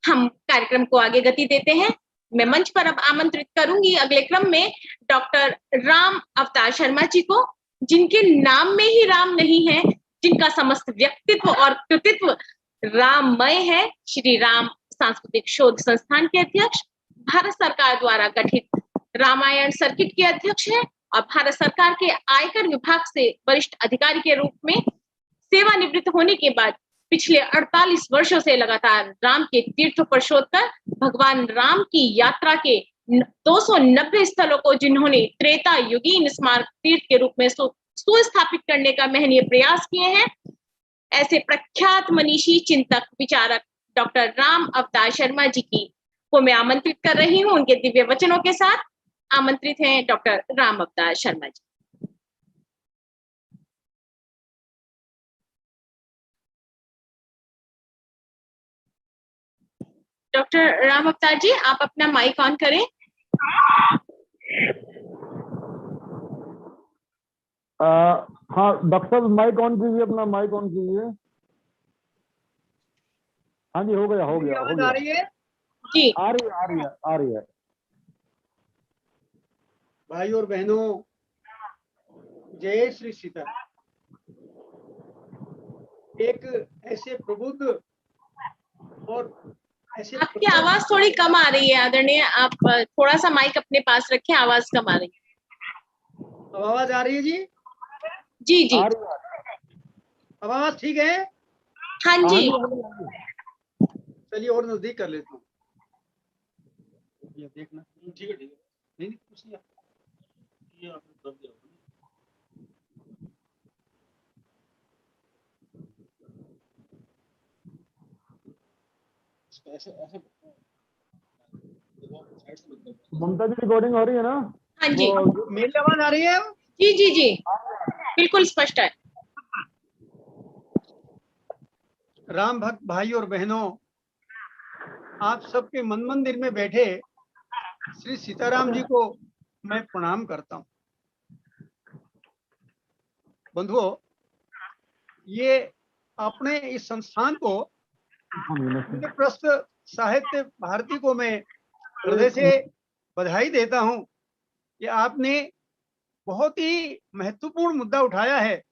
हम कार्यक्रम को आगे गति देते हैं। मैं मंच पर अब आमंत्रित करूंगी अगले क्रम में डॉक्टर राम अवतार शर्मा जी को, जिनके नाम में ही राम नहीं है, जिनका समस्त व्यक्तित्व और कृतित्व राममय है। श्री राम सांस्कृतिक शोध संस्थान के अध्यक्ष, भारत सरकार द्वारा गठित रामायण सर्किट के अध्यक्ष है और भारत सरकार के आयकर विभाग से वरिष्ठ अधिकारी के रूप में सेवानिवृत्त होने के बाद पिछले 48 वर्षों से लगातार राम के तीर्थों पर शोध कर भगवान राम की यात्रा के 290 स्थलों को जिन्होंने त्रेता युगीन स्मारक तीर्थ के रूप में सुस्थापित करने का महनीय प्रयास किए हैं, ऐसे प्रख्यात मनीषी, चिंतक, विचारक डॉक्टर राम अवतार शर्मा जी को मैं आमंत्रित कर रही हूँ। उनके दिव्य वचनों के साथ आमंत्रित हैं डॉक्टर राम अवतार शर्मा जी। डॉक्टर राम अवतार जी, आप अपना माइक ऑन करें। हाँ डॉक्टर साहब, माइक ऑन कीजिए, अपना माइक ऑन कीजिए। हाँ जी, हो गया हो गया हो गया। जी, आ रही है। भाई और बहनों, जय श्री सीता। एक ऐसे प्रबुद्ध और ऐसे, आपकी आवाज थोड़ी कम आ रही है आदरणीय, आप थोड़ा सा माइक अपने पास रखें, आवाज कम आ रही है। आवाज आ रही है जी? जी जी। अब आवाज ठीक है? हाँ जी। चलिए और नजदीक कर लेता हूँ। ये देखना ठीक है नहीं कुछ नहीं ये आपने कर दिया ऐसे ऐसे ममता जी रिकॉर्डिंग हो रही है ना? हाँ जी मेरी आवाज आ रही है? जी जी जी बिल्कुल स्पष्ट है। राम भक्त भाई और बहनों, आप सबके मन मंदिर में बैठे श्री सीताराम जी को मैं प्रणाम करता हूँ। बंधुओं, ये अपने इस संस्थान को इंद्रप्रस्थ साहित्य भारती को मैं हृदय से बधाई देता हूँ कि आपने बहुत ही महत्वपूर्ण मुद्दा उठाया है।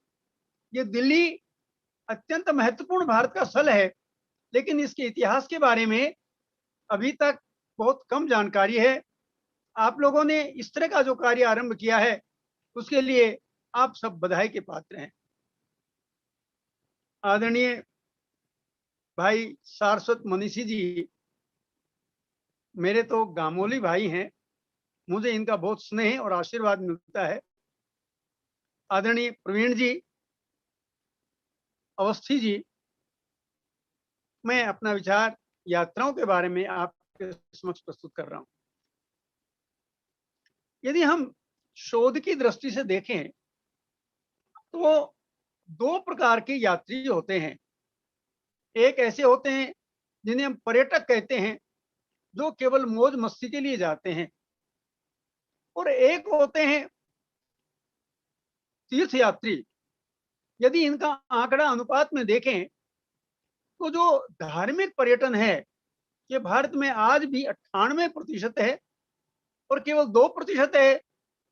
ये दिल्ली अत्यंत महत्वपूर्ण भारत का स्थल है, लेकिन इसके इतिहास के बारे में अभी तक बहुत कम जानकारी है। आप लोगों ने इस तरह का जो कार्य आरंभ किया है, उसके लिए आप सब बधाई के पात्र हैं। आदरणीय भाई सारस्वत मनीषी जी मेरे तो गामोली भाई हैं, मुझे इनका बहुत स्नेह और आशीर्वाद मिलता है। आदरणीय प्रवीण जी, अवस्थी जी, मैं अपना विचार यात्राओं के बारे में आपके समक्ष प्रस्तुत कर रहा हूं। यदि हम शोध की दृष्टि से देखें तो दो प्रकार के यात्री होते हैं। एक ऐसे होते हैं जिन्हें हम पर्यटक कहते हैं, जो केवल मौज मस्ती के लिए जाते हैं, और एक होते हैं तीर्थ यात्री। यदि इनका आंकड़ा अनुपात में देखें तो जो धार्मिक पर्यटन है ये भारत में आज भी 98% है, और केवल 2% है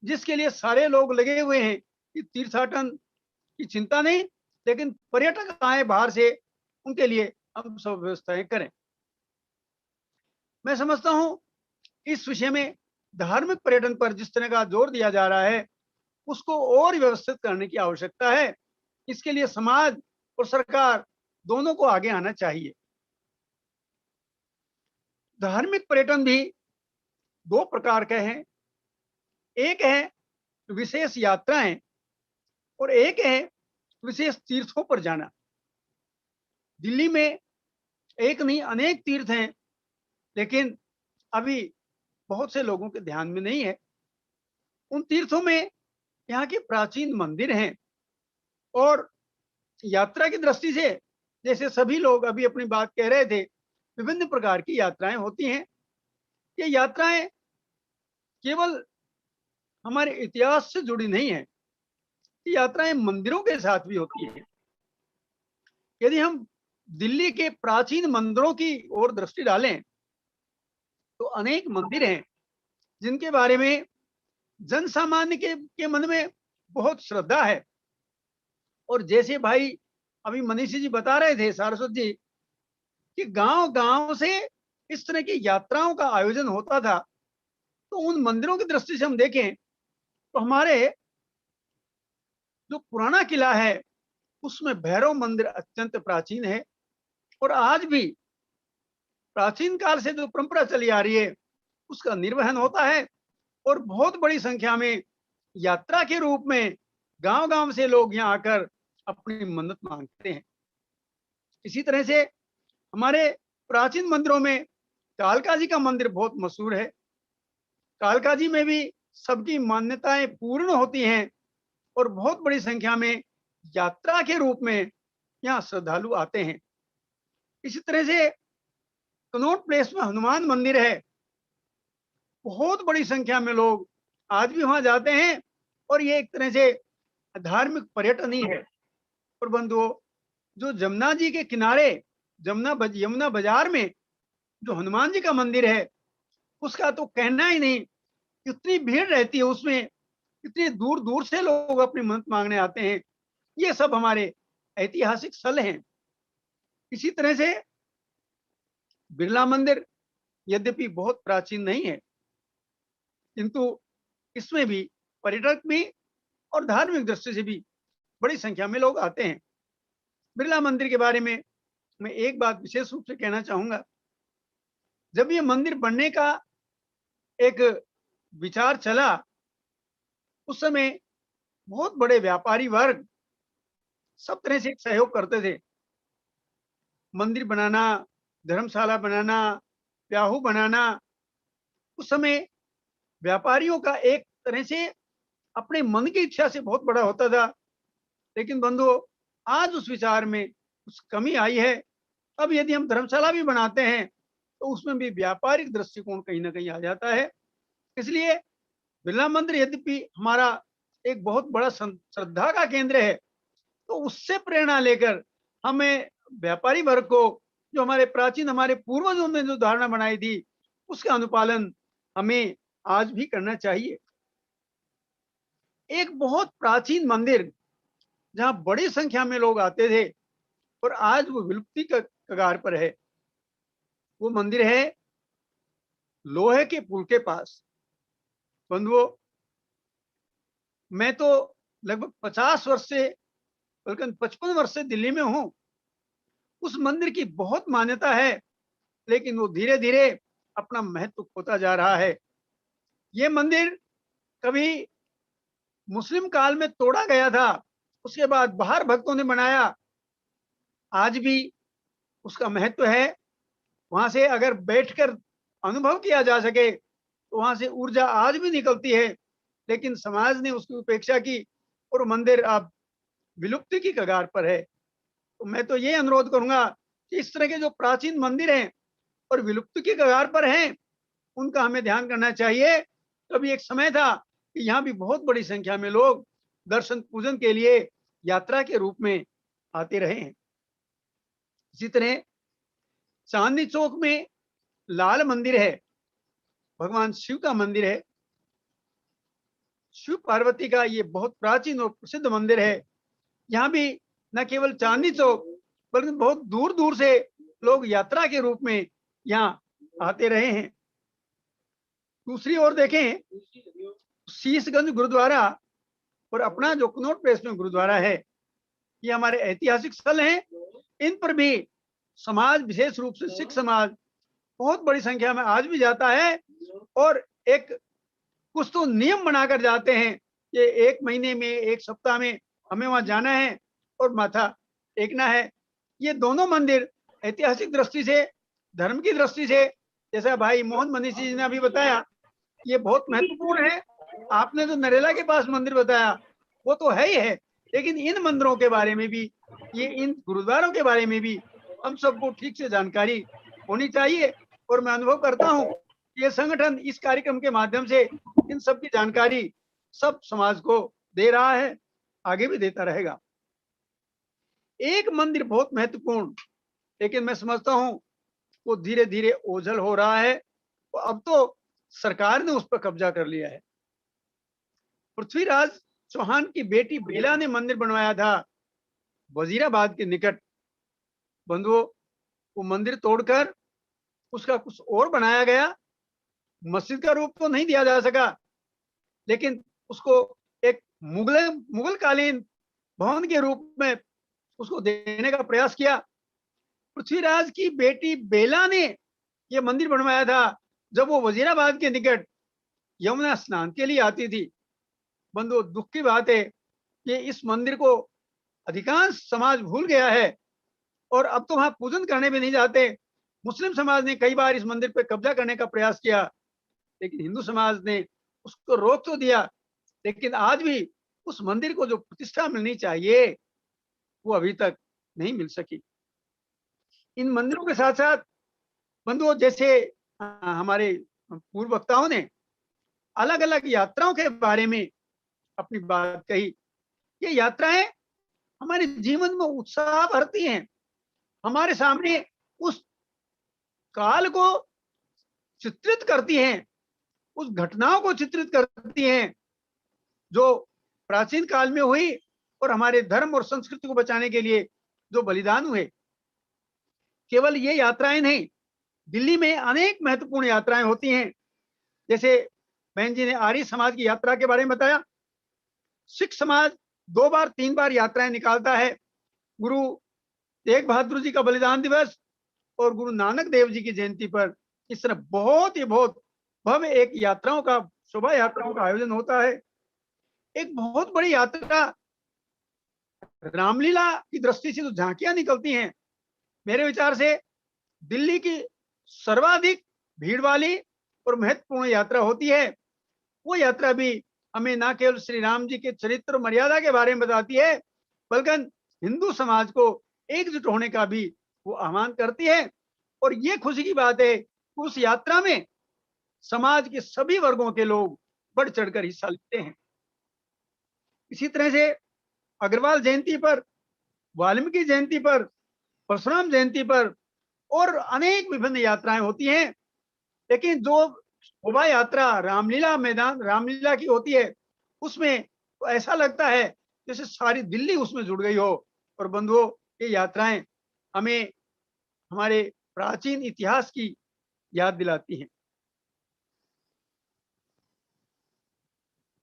जिसके लिए सारे लोग लगे हुए हैं कि तीर्थाटन की चिंता नहीं, लेकिन पर्यटक आए बाहर से, उनके लिए हम सब व्यवस्थाएं करें। मैं समझता हूं इस विषय में धार्मिक पर्यटन पर जिस तरह का जोर दिया जा रहा है, उसको और व्यवस्थित करने की आवश्यकता है। इसके लिए समाज और सरकार दोनों को आगे आना चाहिए। धार्मिक पर्यटन भी दो प्रकार के हैं। एक है विशेष यात्राएं और एक है विशेष तीर्थों पर जाना। दिल्ली में एक नहीं अनेक तीर्थ हैं, लेकिन अभी बहुत से लोगों के ध्यान में नहीं है। उन तीर्थों में यहाँ के प्राचीन मंदिर हैं, और यात्रा की दृष्टि से जैसे सभी लोग अभी अपनी बात कह रहे थे, विभिन्न प्रकार की यात्राएं होती हैं। ये यात्राएं केवल हमारे इतिहास से जुड़ी नहीं है, ये यात्राएं मंदिरों के साथ भी होती हैं। यदि हम दिल्ली के प्राचीन मंदिरों की ओर दृष्टि डालें तो अनेक मंदिर हैं जिनके बारे में जन सामान्य के मन में बहुत श्रद्धा है। और जैसे भाई अभी मनीषी जी बता रहे थे, सारस्वत जी, कि गांव गांव से इस तरह की यात्राओं का आयोजन होता था, तो उन मंदिरों की दृष्टि से हम देखें तो हमारे जो पुराना किला है उसमें भैरव मंदिर अत्यंत प्राचीन है, और आज भी प्राचीन काल से जो परंपरा चली आ रही है उसका निर्वहन होता है, और बहुत बड़ी संख्या में यात्रा के रूप में गांव गांव से लोग यहाँ आकर अपनी मन्नत मांगते हैं। इसी तरह से हमारे प्राचीन मंदिरों में कालका जी का मंदिर बहुत मशहूर है। कालका जी में भी सबकी मान्यताएं पूर्ण होती हैं, और बहुत बड़ी संख्या में यात्रा के रूप में यहाँ श्रद्धालु आते हैं। इसी तरह से कनॉट प्लेस में हनुमान मंदिर है, बहुत बड़ी संख्या में लोग आज भी वहां जाते हैं, और ये एक तरह से धार्मिक पर्यटन ही है। और बंधुओं, जो जमुना जी के किनारे यमुना बाजार में जो हनुमान जी का मंदिर है, उसका तो कहना ही नहीं, इतनी भीड़ रहती है उसमें, इतनी दूर दूर से लोग अपनी मन्नत मांगने आते हैं। ये सब हमारे ऐतिहासिक स्थल हैं। इसी तरह से बिरला मंदिर यद्यपि बहुत प्राचीन नहीं है, किंतु इसमें भी पर्यटक भी और धार्मिक दृष्टि से भी बड़ी संख्या में लोग आते हैं। बिरला मंदिर के बारे में मैं एक बात विशेष रूप से कहना चाहूंगा। जब ये मंदिर बनने का एक विचार चला, उस समय बहुत बड़े व्यापारी वर्ग सब तरह से सहयोग करते थे। मंदिर बनाना, धर्मशाला बनाना, ब्याहू बनाना, उस समय व्यापारियों का एक तरह से अपने मन की इच्छा से बहुत बड़ा होता था। लेकिन बंधुओं, आज उस विचार में कुछ कमी आई है। अब यदि हम धर्मशाला भी बनाते हैं तो उसमें भी व्यापारिक दृष्टिकोण कहीं ना कहीं आ जाता है। इसलिए बिरला मंदिर यद्यपि हमारा एक बहुत बड़ा श्रद्धा का केंद्र है, तो उससे प्रेरणा लेकर हमें व्यापारी वर्ग को, जो हमारे प्राचीन हमारे पूर्वजों ने जो धारणा बनाई थी, उसका अनुपालन हमें आज भी करना चाहिए। एक बहुत प्राचीन मंदिर जहां बड़ी संख्या में लोग आते थे और आज वो विलुप्ति का कगार पर है, वो मंदिर है लोहे के पुल के पास। बंधुओं, मैं तो लगभग 50 वर्ष से, बल्कि 55 वर्ष से दिल्ली में हूं। उस मंदिर की बहुत मान्यता है, लेकिन वो धीरे धीरे अपना महत्व खोता जा रहा है। ये मंदिर कभी मुस्लिम काल में तोड़ा गया था, उसके बाद बाहर भक्तों ने बनाया। आज भी उसका महत्व है। वहां से अगर बैठकर अनुभव किया जा सके तो वहां से ऊर्जा आज भी निकलती है, लेकिन समाज ने उसकी उपेक्षा की और मंदिर अब विलुप्ति की कगार पर है। तो मैं तो ये अनुरोध करूंगा कि इस तरह के जो प्राचीन मंदिर हैं और विलुप्ति की कगार पर हैं, उनका हमें ध्यान करना चाहिए। कभी एक समय था कि यहाँ भी बहुत बड़ी संख्या में लोग दर्शन पूजन के लिए यात्रा के रूप में आते रहे हैं। इसी तरह चांदनी चौक में लाल मंदिर है, भगवान शिव का मंदिर है। शिव पार्वती का ये बहुत प्राचीन और प्रसिद्ध मंदिर है। यहाँ भी न केवल चांदनी चौक बल्कि बहुत दूर दूर से लोग यात्रा के रूप में यहाँ आते रहे हैं। दूसरी ओर देखें, शीशगंज गुरुद्वारा और अपना जो कनॉट प्लेस में गुरुद्वारा है, ये हमारे ऐतिहासिक स्थल हैं। इन पर भी समाज, विशेष रूप से सिख समाज, बहुत बड़ी संख्या में आज भी जाता है और एक कुछ तो नियम बनाकर जाते हैं कि एक महीने में, एक सप्ताह में हमें वहां जाना है और माथा टेकना है। ये दोनों मंदिर ऐतिहासिक दृष्टि से, धर्म की दृष्टि से, जैसा भाई मोहन मनीषी जी ने अभी बताया, ये बहुत महत्वपूर्ण है। आपने जो नरेला के पास मंदिर बताया वो तो है ही है, लेकिन इन मंदिरों के बारे में भी, ये इन गुरुद्वारों के बारे में भी हम सबको ठीक से जानकारी होनी चाहिए। और मैं अनुभव करता हूँ ये संगठन इस कार्यक्रम के माध्यम से इन सब की जानकारी सब समाज को दे रहा है, आगे भी देता रहेगा। एक मंदिर बहुत महत्वपूर्ण, लेकिन मैं समझता हूँ वो धीरे धीरे ओझल हो रहा है। तो अब तो सरकार ने उस पर कब्जा कर लिया है। पृथ्वीराज चौहान की बेटी बेला ने मंदिर बनवाया था वजीराबाद के निकट। बंधुओं, वो मंदिर तोड़कर उसका कुछ और बनाया गया। मस्जिद का रूप तो नहीं दिया जा सका, लेकिन उसको एक मुगल कालीन भवन के रूप में उसको देने का प्रयास किया। पृथ्वीराज की बेटी बेला ने यह मंदिर बनवाया था जब वो वजीराबाद के निकट यमुना स्नान के लिए आती थी। बंधु, दुख की बात है कि इस मंदिर को अधिकांश समाज भूल गया है और अब तो वहां पूजन करने भी नहीं जाते। मुस्लिम समाज ने कई बार इस मंदिर पर कब्जा करने का प्रयास किया, लेकिन हिंदू समाज ने उसको रोक तो दिया। लेकिन आज भी उस मंदिर को जो प्रतिष्ठा मिलनी चाहिए वो अभी तक नहीं मिल सकी। इन मंदिरों के साथ साथ बंधुओं, जैसे हमारे पूर्व वक्ताओं ने अलग अलग यात्राओं के बारे में अपनी बात कही। ये यात्राएं हमारे जीवन में उत्साह भरती हैं, हमारे सामने उस काल को चित्रित करती हैं, उस घटनाओं को चित्रित करती हैं जो प्राचीन काल में हुई और हमारे धर्म और संस्कृति को बचाने के लिए जो बलिदान हुए। केवल ये यात्राएं नहीं, दिल्ली में अनेक महत्वपूर्ण यात्राएं होती हैं। जैसे बहन जी ने आर्य समाज की यात्रा के बारे में बताया। सिख समाज 2 बार 3 बार यात्राएं निकालता है। गुरु तेग बहादुर जी का बलिदान दिवस और गुरु नानक देव जी की जयंती पर इस तरह बहुत भव्य एक यात्राओं का, शोभा यात्राओं का आयोजन होता है। एक बहुत बड़ी यात्रा रामलीला की दृष्टि से जो झांकियां निकलती हैं, मेरे विचार से दिल्ली की सर्वाधिक भीड़ वाली और महत्वपूर्ण यात्रा होती है। वो यात्रा भी हमें न केवल श्री राम जी के चरित्र मर्यादा के बारे में बताती है, बल्कि हिंदू समाज को एकजुट होने का भी वो आह्वान करती है। और ये खुशी की बात है कि उस यात्रा में समाज के सभी वर्गों के लोग बढ़ चढ़कर हिस्सा लेते हैं। इसी तरह से अग्रवाल जयंती पर, वाल्मीकि जयंती पर, परशुराम जयंती पर और अनेक विभिन्न यात्राएं होती हैं। लेकिन जो शोभा यात्रा रामलीला मैदान रामलीला की होती है, उसमें तो ऐसा लगता है जैसे सारी दिल्ली उसमें जुड़ गई हो। और बंधुओं, ये यात्राएं हमें हमारे प्राचीन इतिहास की याद दिलाती हैं।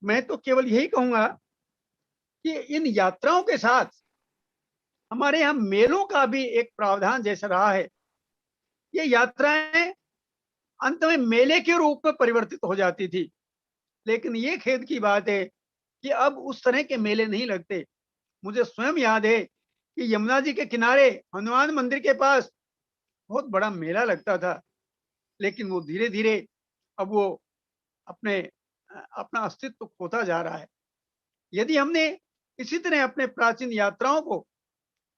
मैं तो केवल यही कहूंगा कि इन यात्राओं के साथ हमारे यहाँ मेलों का भी एक प्रावधान जैसा रहा है। ये यात्राएं अंत में मेले के रूप में परिवर्तित हो जाती थी, लेकिन ये खेद की बात है कि अब उस तरह के मेले नहीं लगते। मुझे स्वयं याद है कि यमुना जी के किनारे हनुमान मंदिर के पास बहुत बड़ा मेला लगता था, लेकिन वो धीरे धीरे अब वो अपना अस्तित्व खोता जा रहा है। यदि हमने इसी तरह अपने प्राचीन यात्राओं को,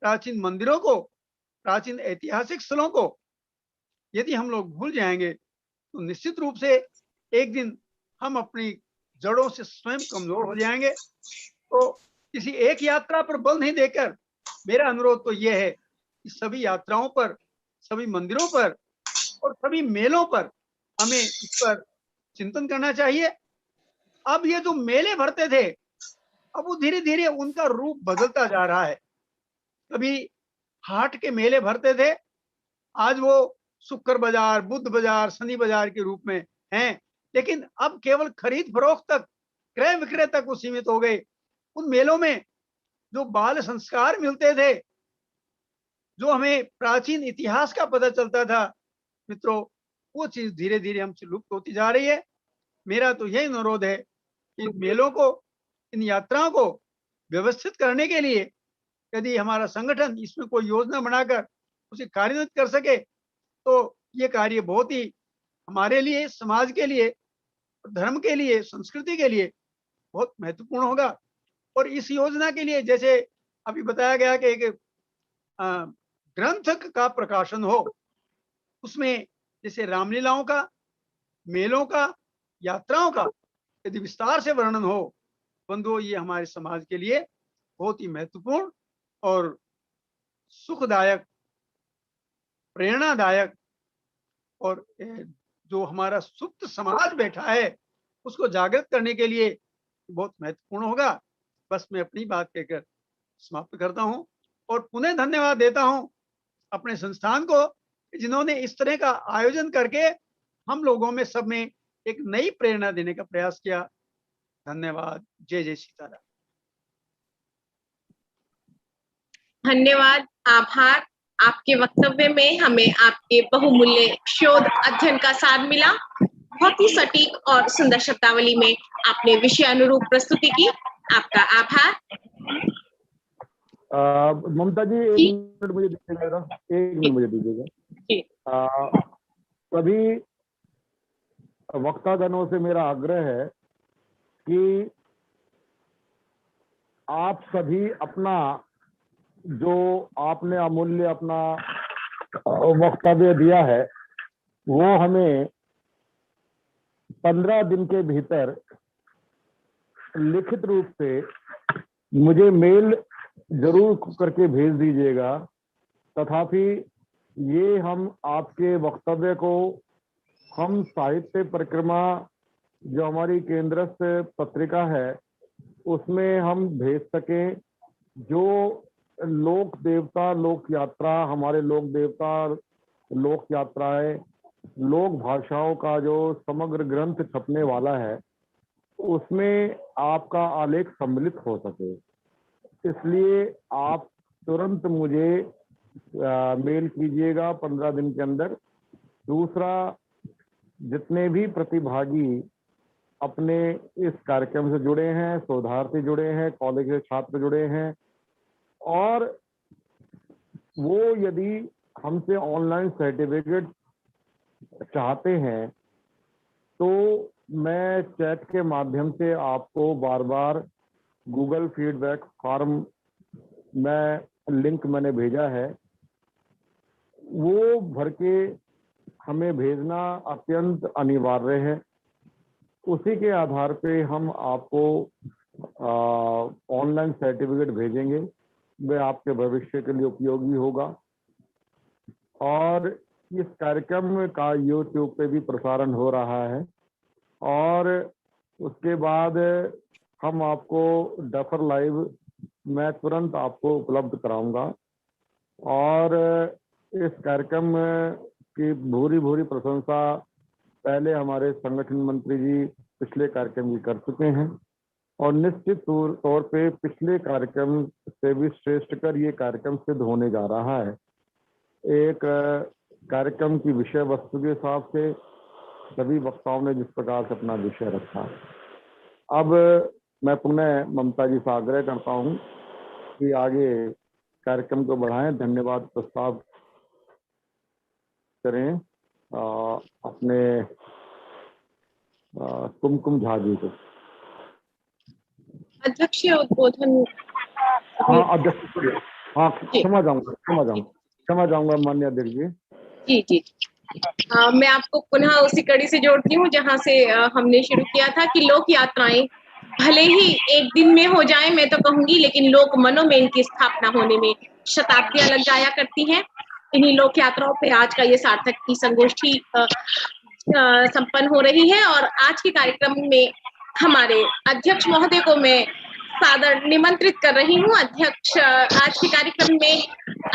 प्राचीन मंदिरों को, प्राचीन ऐतिहासिक स्थलों को यदि हम लोग भूल जाएंगे, तो निश्चित रूप से एक दिन हम अपनी जड़ों से स्वयं कमजोर हो जाएंगे। तो किसी एक यात्रा पर बल नहीं देकर मेरा अनुरोध तो यह है कि सभी यात्राओं पर, सभी मंदिरों पर और सभी मेलों पर हमें इस पर चिंतन करना चाहिए। अब ये जो मेले भरते थे, अब वो धीरे धीरे उनका रूप बदलता जा रहा है। कभी हाट के मेले भरते थे, आज वो शुक्र बाजार, बुद्ध बाजार, शनि बाजार के रूप में हैं, लेकिन अब केवल खरीद फरोख्त तक, क्रय विक्रय तक वो सीमित हो गए। उन मेलों में जो बाल संस्कार मिलते थे, जो हमें प्राचीन इतिहास का पता चलता था, मित्रों, वो चीज धीरे धीरे हमसे लुप्त होती जा रही है। मेरा तो यही अनुरोध है कि इन मेलों को, इन यात्राओं को व्यवस्थित करने के लिए यदि हमारा संगठन इसमें कोई योजना बनाकर उसे कार्यान्वित कर सके, तो ये कार्य बहुत ही हमारे लिए, समाज के लिए, धर्म के लिए, संस्कृति के लिए बहुत महत्वपूर्ण होगा। और इस योजना के लिए जैसे अभी बताया गया कि एक ग्रंथ का प्रकाशन हो, उसमें जैसे रामलीलाओं का, मेलों का, यात्राओं का यदि विस्तार से वर्णन हो, बंधुओं, ये हमारे समाज के लिए बहुत ही महत्वपूर्ण और सुखदायक, प्रेरणादायक और जो हमारा सुप्त समाज बैठा है उसको जागृत करने के लिए बहुत महत्वपूर्ण होगा। बस मैं अपनी बात कहकर समाप्त करता हूं और पुनः धन्यवाद देता हूं अपने संस्थान को, जिन्होंने इस तरह का आयोजन करके हम लोगों में सब में एक नई प्रेरणा देने का प्रयास किया। धन्यवाद। जय जय सीताराम। धन्यवाद, आभार। आपके वक्तव्य में हमें आपके बहुमूल्य शोध अध्ययन का सार मिला। बहुत ही सटीक और सुंदर शब्दावली में आपने विषय अनुरूप प्रस्तुति की। आपका आभार। ममता जी, एक मिनट मुझे दीजिएगा, एक मिनट मुझे दीजिएगा। सभी वक्तागणों से मेरा आग्रह है कि आप सभी अपना, जो आपने अमूल्य अपना वक्तव्य दिया है, वो हमें 15 दिन के भीतर लिखित रूप से मुझे मेल जरूर करके भेज दीजिएगा। तथापि ये हम आपके वक्तव्य को हम साहित्य परिक्रमा, जो हमारी केंद्रस्थ पत्रिका है, उसमें हम भेज सकें। जो लोक देवता, लोक यात्रा, हमारे लोक देवता, लोक यात्राएं, लोक भाषाओं का जो समग्र ग्रंथ छपने वाला है, उसमें आपका आलेख सम्मिलित हो सके। इसलिए आप तुरंत मुझे मेल कीजिएगा 15 दिन के अंदर। दूसरा, जितने भी प्रतिभागी अपने इस कार्यक्रम से जुड़े हैं, शोधार्थी जुड़े हैं, कॉलेज के छात्र जुड़े हैं, और वो यदि हमसे ऑनलाइन सर्टिफिकेट चाहते हैं तो मैं चैट के माध्यम से आपको बार बार गूगल फीडबैक फॉर्म में लिंक मैंने भेजा है, वो भर के हमें भेजना अत्यंत अनिवार्य है। उसी के आधार पे हम आपको ऑनलाइन सर्टिफिकेट भेजेंगे, वह आपके भविष्य के लिए उपयोगी होगा। और इस कार्यक्रम का YouTube पे भी प्रसारण हो रहा है, और उसके बाद हम आपको डफर लाइव मैं तुरंत आपको उपलब्ध कराऊंगा। और इस कार्यक्रम की भूरी भूरी प्रशंसा पहले हमारे संगठन मंत्री जी पिछले कार्यक्रम की कर चुके हैं, और निश्चित तौर पे पिछले कार्यक्रम से भी श्रेष्ठ कर ये कार्यक्रम सिद्ध होने जा रहा है। एक कार्यक्रम की विषय वस्तु के हिसाब से सभी वक्ताओं ने जिस प्रकार से अपना विषय रखा। अब मैं पुनः ममता जी से आग्रह करता हूँ कि आगे कार्यक्रम को बढ़ाएं। धन्यवाद प्रस्ताव करें अपने कुमकुम झा जी को। अध्यक्षीय उद्बोधन। हाँ अध्यक्ष, हाँ क्षमा जाऊंगा माननीय अध्यक्ष जी। जी। मैं आपको पुनः उसी कड़ी से जोड़ती हूँ जहाँ से हमने शुरू किया था कि लोक यात्राएं भले ही एक दिन में हो जाए, मैं तो कहूंगी, लेकिन लोक मनों में इनकी स्थापना होने में शताब्दियां लग जाया करती हैं। इन्हीं लोक यात्राओं पे आज का ये सार्थक की संगोष्ठी संपन्न हो रही है, और आज के कार्यक्रम में हमारे अध्यक्ष महोदय को मैं सादर निमंत्रित कर रही हूँ। अध्यक्ष आज के कार्यक्रम में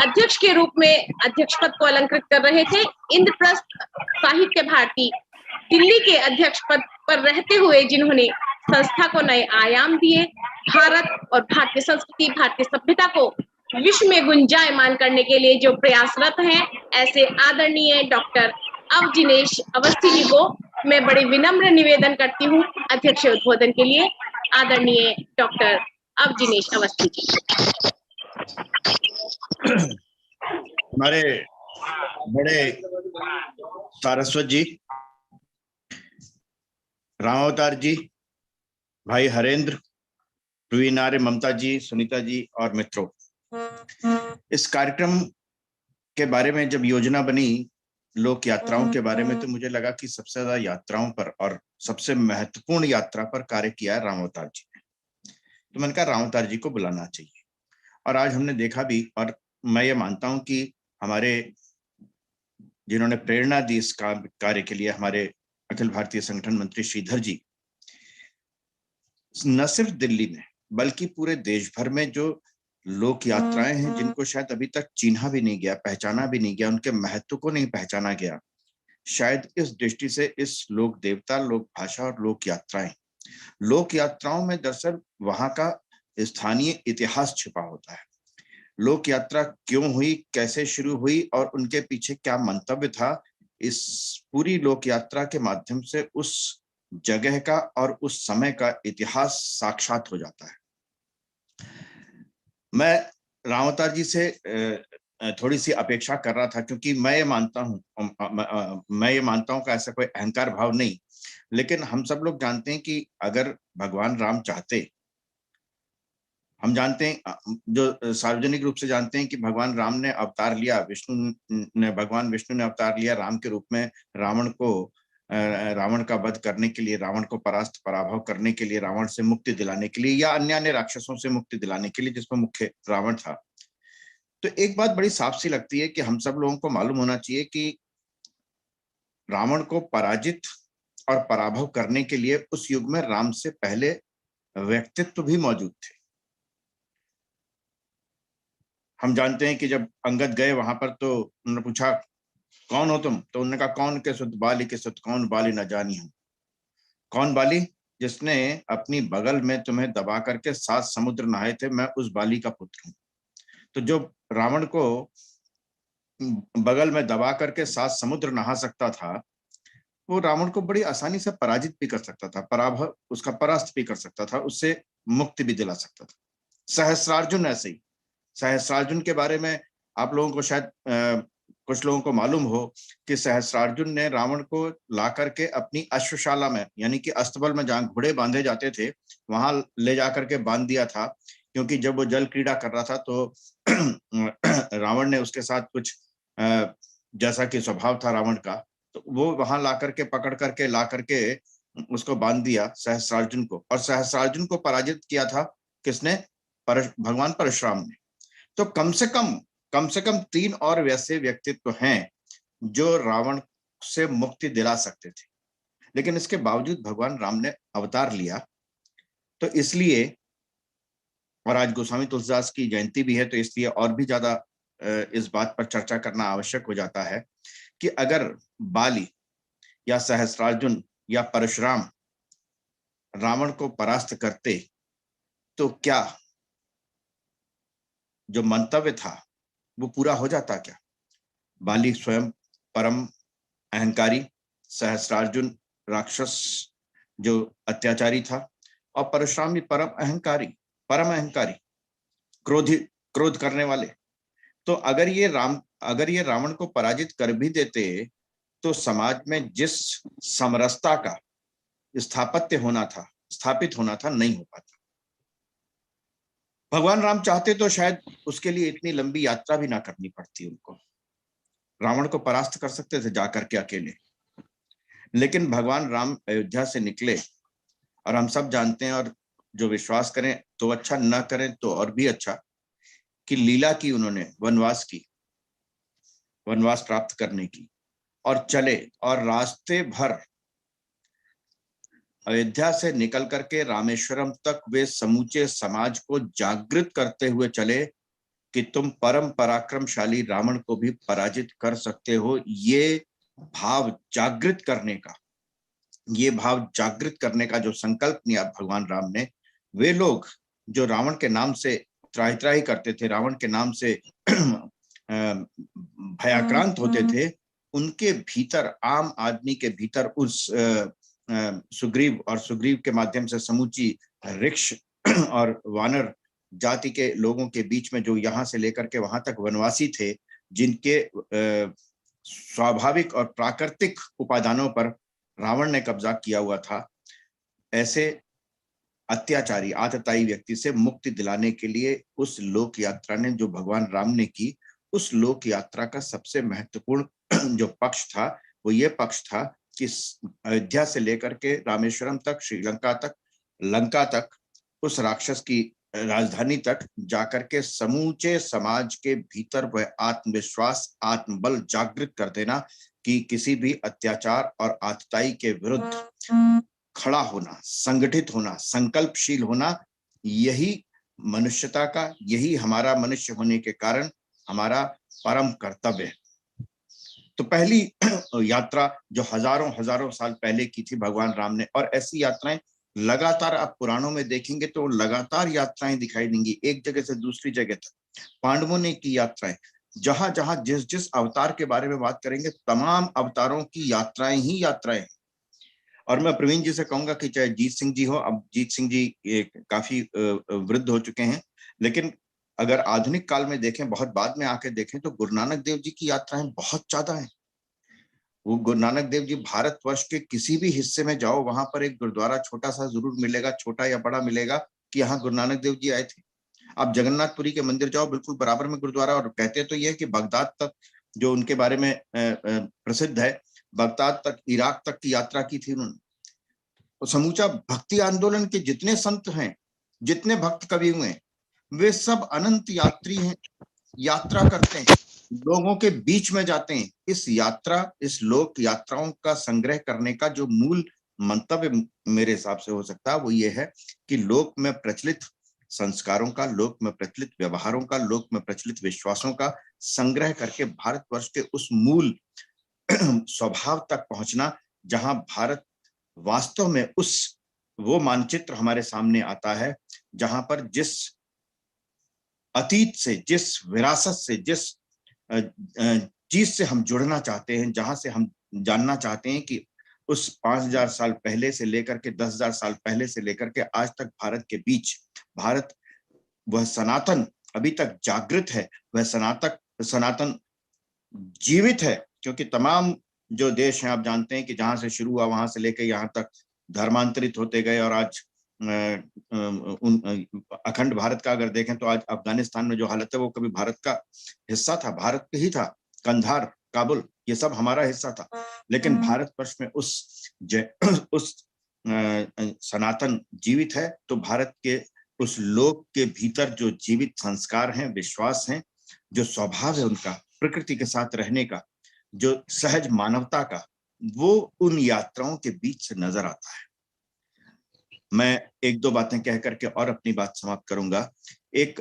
अध्यक्ष के रूप में अध्यक्ष पद को अलंकृत कर रहे थे इंद्रप्रस्थ साहित्य भारती दिल्ली के अध्यक्ष पद पर रहते हुए, जिन्होंने संस्था को नए आयाम दिए, भारत और भारतीय संस्कृति, भारतीय सभ्यता को विश्व में गुंजायमान करने के लिए जो प्रयासरत हैं, ऐसे आदरणीय डॉक्टर अवजिनेश अवस्थी जी को मैं बड़े विनम्र निवेदन करती हूँ अध्यक्ष उद्बोधन के लिए। आदरणीय डॉक्टर अवजिनेश अवस्थी जी। हमारे बड़े सारस्वत जी, रामावतार जी, भाई हरेंद्र, प्रवीणार्य, ममता जी, सुनीता जी और मित्रों, इस कार्यक्रम के बारे में जब योजना बनी लोक यात्राओं के बारे में, तो मुझे लगा कि सबसे ज्यादा यात्राओं पर और सबसे महत्वपूर्ण यात्रा पर कार्य किया है रामावतार जी ने। तो मैंने कहा रामावतार जी को बुलाना चाहिए, और आज हमने देखा भी। और मैं ये मानता हूं कि हमारे जिन्होंने प्रेरणा दी इस कार्य के लिए, हमारे अखिल भारतीय संगठन मंत्री श्रीधर जी, न सिर्फ दिल्ली में बल्कि पूरे देश भर में जो लोक यात्राएं हैं, जिनको शायद अभी तक चिन्हा भी नहीं गया, पहचाना भी नहीं गया, उनके महत्व को नहीं पहचाना गया, शायद इस दृष्टि से इस लोक देवता, लोक भाषा और लोक यात्राओं में दरअसल वहां का स्थानीय इतिहास छिपा होता है। लोक यात्रा क्यों हुई, कैसे शुरू हुई और उनके पीछे क्या मंतव्य था, इस पूरी लोक यात्रा के माध्यम से उस जगह का और उस समय का इतिहास साक्षात हो जाता है। मैं रामावतार जी से थोड़ी सी अपेक्षा कर रहा था, क्योंकि मैं ये मानता हूं कि ऐसा कोई अहंकार भाव नहीं, लेकिन हम सब लोग जानते हैं कि अगर भगवान राम चाहते, हम जानते हैं, जो सार्वजनिक रूप से जानते हैं कि भगवान राम ने अवतार लिया, भगवान विष्णु ने अवतार लिया राम के रूप में, रावण का वध करने के लिए, रावण को पराभव करने के लिए, रावण से मुक्ति दिलाने के लिए, या अन्य राक्षसों से मुक्ति दिलाने के लिए, जिसमें मुख्य रावण था। तो एक बात बड़ी साफ सी लगती है कि हम सब लोगों को मालूम होना चाहिए कि रावण को पराजित और पराभव करने के लिए उस युग में राम से पहले व्यक्तित्व भी मौजूद थे। हम जानते हैं कि जब अंगद गए वहां पर, तो उन्होंने पूछा कौन हो तुम, तो उन्होंने कहा कौन के सुत बाली के सुत, कौन बाली न जानी हूं। कौन बाली? जिसने अपनी बगल में तुम्हें दबा करके 7 समुद्र नहाए थे, मैं उस बाली का पुत्र हूं। तो जो रावण को बगल में दबा करके 7 समुद्र नहा सकता था, वो रावण को बड़ी आसानी से पराजित भी कर सकता था, पराभव उसका परास्त भी कर सकता था, उससे मुक्ति भी दिला सकता था। सहस्रार्जुन ऐसे ही। सहस्रार्जुन के बारे में आप लोगों को शायद कुछ लोगों को मालूम हो कि सहस्रार्जुन ने रावण को ला करके अपनी अश्वशाला में, यानी कि अस्तबल में जहां घोड़े बांधे जाते थे वहां ले जाकर के बांध दिया था, क्योंकि जब वो जल क्रीड़ा कर रहा था तो रावण ने उसके साथ कुछ जैसा कि स्वभाव था रावण का, तो वो वहां ला करके पकड़ करके ला करके उसको बांध दिया सहस्रार्जुन को, और सहस्रार्जुन को पराजित किया था किसने? भगवान परशुराम ने। तो कम से कम 3 और वैसे व्यक्तित्व हैं जो रावण से मुक्ति दिला सकते थे, लेकिन इसके बावजूद भगवान राम ने अवतार लिया। तो इसलिए, और आज गोस्वामी तुलसीदास की जयंती भी है, तो इसलिए और भी ज्यादा इस बात पर चर्चा करना आवश्यक हो जाता है कि अगर बाली या सहस्रार्जुन या परशुराम रावण को परास्त करते तो क्या जो मंतव्य था वो पूरा हो जाता क्या? बाली स्वयं परम अहंकारी, सहस्रार्जुन राक्षस जो अत्याचारी था, और परशुराम भी परम अहंकारी, क्रोध करने वाले। तो अगर ये रावण को पराजित कर भी देते तो समाज में जिस समरसता का स्थापित होना था नहीं हो पाता। भगवान राम चाहते तो शायद उसके लिए इतनी लंबी यात्रा भी ना करनी पड़ती उनको, रावण को परास्त कर सकते थे जाकर के अकेले। लेकिन भगवान राम अयोध्या से निकले, और हम सब जानते हैं, और जो विश्वास करें तो अच्छा, न करें तो और भी अच्छा, कि लीला की उन्होंने वनवास प्राप्त करने की, और चले, और रास्ते भर अयोध्या से निकल करके रामेश्वरम तक वे समूचे समाज को जागृत करते हुए चले कि तुम परम पराक्रमशाली रावण को भी पराजित कर सकते हो। ये भाव जागृत करने का जो संकल्प लिया भगवान राम ने, वे लोग जो रावण के नाम से त्राही करते थे, रावण के नाम से भयाक्रांत होते थे, उनके भीतर, आम आदमी के भीतर, उस सुग्रीव के माध्यम से समूची ऋक्ष और वानर जाति के लोगों के बीच में, जो यहाँ से लेकर के वहां तक वनवासी थे, जिनके स्वाभाविक और प्राकृतिक उपादानों पर रावण ने कब्जा किया हुआ था, ऐसे अत्याचारी आतताई व्यक्ति से मुक्ति दिलाने के लिए उस लोक यात्रा ने जो भगवान राम ने की, उस लोक यात्रा का सबसे महत्वपूर्ण जो पक्ष था वो ये पक्ष था कि अयोध्या से लेकर के रामेश्वरम तक, श्रीलंका तक, लंका तक, उस राक्षस की राजधानी तक जाकर के समूचे समाज के भीतर वह आत्मविश्वास, आत्मबल जागृत कर देना कि किसी भी अत्याचार और आतताई के विरुद्ध खड़ा होना, संगठित होना, संकल्पशील होना, यही मनुष्यता का, यही हमारा मनुष्य होने के कारण हमारा परम कर्तव्य है। तो पहली यात्रा जो हजारों साल पहले की थी भगवान राम ने, और ऐसी यात्राएं लगातार आप पुराणों में देखेंगे तो लगातार यात्राएं दिखाई देंगी, एक जगह से दूसरी जगह तक। पांडवों ने की यात्राएं, जहां जहां जिस अवतार के बारे में बात करेंगे, तमाम अवतारों की यात्राएं ही यात्राएं। और मैं प्रवीण जी से कहूंगा कि चाहे जीत सिंह जी हो, अब जीत सिंह जी काफी वृद्ध हो चुके हैं, लेकिन अगर आधुनिक काल में देखें, बहुत बाद में आके देखें, तो गुरु नानक देव जी की यात्राएं बहुत ज्यादा हैं। वो गुरु नानक देव जी, भारतवर्ष के किसी भी हिस्से में जाओ, वहां पर एक गुरुद्वारा छोटा सा जरूर मिलेगा, छोटा या बड़ा मिलेगा, कि यहाँ गुरु नानक देव जी आए थे। आप जगन्नाथपुरी के मंदिर जाओ, बिल्कुल बराबर में गुरुद्वारा, और कहते तो ये कि बगदाद तक, जो उनके बारे में प्रसिद्ध है, बगदाद तक, इराक तक की यात्रा की थी उन्होंने। तो समूचा भक्ति आंदोलन के जितने संत हैं, जितने भक्त कवि हुए, वे सब अनंत यात्री हैं, यात्रा करते हैं, लोगों के बीच में जाते हैं। इस लोक यात्राओं का संग्रह करने का जो मूल मंतव्य मेरे हिसाब से हो सकता है वो ये है कि लोक में प्रचलित संस्कारों का, लोक में प्रचलित व्यवहारों का, लोक में प्रचलित विश्वासों का संग्रह करके भारतवर्ष के उस मूल स्वभाव तक पहुंचना, जहां भारत वास्तव में वो मानचित्र हमारे सामने आता है, जहां पर जिस अतीत से, जिस विरासत से, जिस चीज से हम जुड़ना चाहते हैं, जहां से हम जानना चाहते हैं कि उस 5000 साल पहले से लेकर के 10,000 साल पहले से लेकर के आज तक भारत के बीच, भारत वह सनातन अभी तक जागृत है, वह सनातन जीवित है। क्योंकि तमाम जो देश हैं, आप जानते हैं कि जहां से शुरू हुआ वहां से लेकर यहाँ तक धर्मांतरित होते गए, और आज अखंड भारत का अगर देखें तो आज अफगानिस्तान में जो हालत है वो कभी भारत का हिस्सा था, भारत ही था। कंधार, काबुल, ये सब हमारा हिस्सा था। लेकिन भारतवर्ष में उस सनातन जीवित है। तो भारत के उस लोक के भीतर जो जीवित संस्कार हैं, विश्वास हैं, जो स्वभाव है उनका, प्रकृति के साथ रहने का, जो सहज मानवता का, वो उन यात्राओं के बीच से नजर आता है। मैं एक दो बातें कह करके और अपनी बात समाप्त करूंगा। एक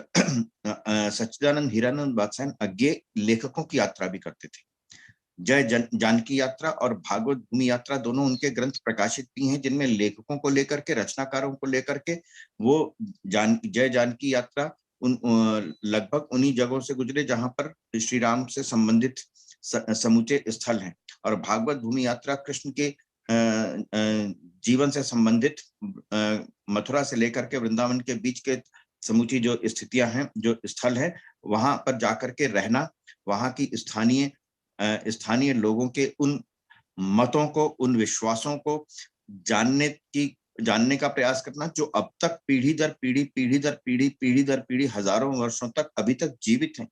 सच्चिदानंद हीरानंद बादशाह अज्ञेय लेखकों की यात्रा भी करते थे। जय जानकी यात्रा और भागवत भूमि यात्रा दोनों उनके ग्रंथ प्रकाशित भी हैं, जिनमें लेखकों को लेकर के, रचनाकारों को लेकर के वो जय जानकी यात्रा लगभग उन्हीं जगहों से गुजरे जहां पर श्री राम से संबंधित समूचे स्थल हैं, और भागवत भूमि यात्रा कृष्ण के जीवन से संबंधित मथुरा से लेकर के वृंदावन के बीच के समूची जो स्थितियां हैं, जो स्थल है, वहां पर जाकर के रहना, वहां की स्थानीय लोगों के उन मतों को, उन विश्वासों को जानने का प्रयास करना, जो अब तक पीढ़ी दर पीढ़ी हजारों वर्षों तक अभी तक जीवित हैं।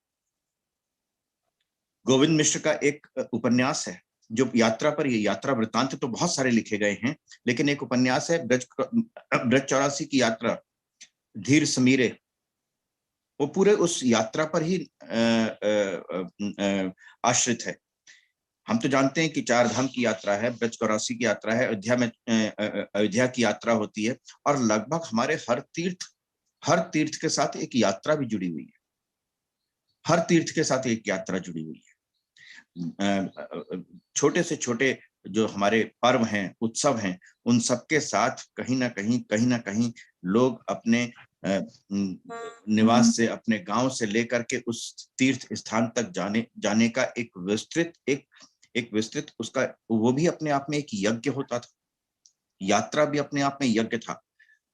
गोविंद मिश्र का एक उपन्यास है जो यात्रा पर, ये यात्रा वृत्तांत तो बहुत सारे लिखे गए हैं, लेकिन एक उपन्यास है ब्रज 84 की यात्रा, धीर समीरे, वो पूरे उस यात्रा पर ही आश्रित है। हम तो जानते हैं कि 4 धाम की यात्रा है, ब्रज 84 की यात्रा है, अयोध्या की यात्रा होती है, और लगभग हमारे हर तीर्थ के साथ एक यात्रा भी जुड़ी हुई है। हर तीर्थ के साथ एक यात्रा जुड़ी हुई है। छोटे से छोटे जो हमारे पर्व हैं, उत्सव हैं, उन सबके साथ कहीं ना कहीं लोग अपने निवास से, अपने गांव से लेकर के उस तीर्थ स्थान तक जाने का एक विस्तृत उसका, वो भी अपने आप में एक यज्ञ होता था। यात्रा भी अपने आप में यज्ञ था।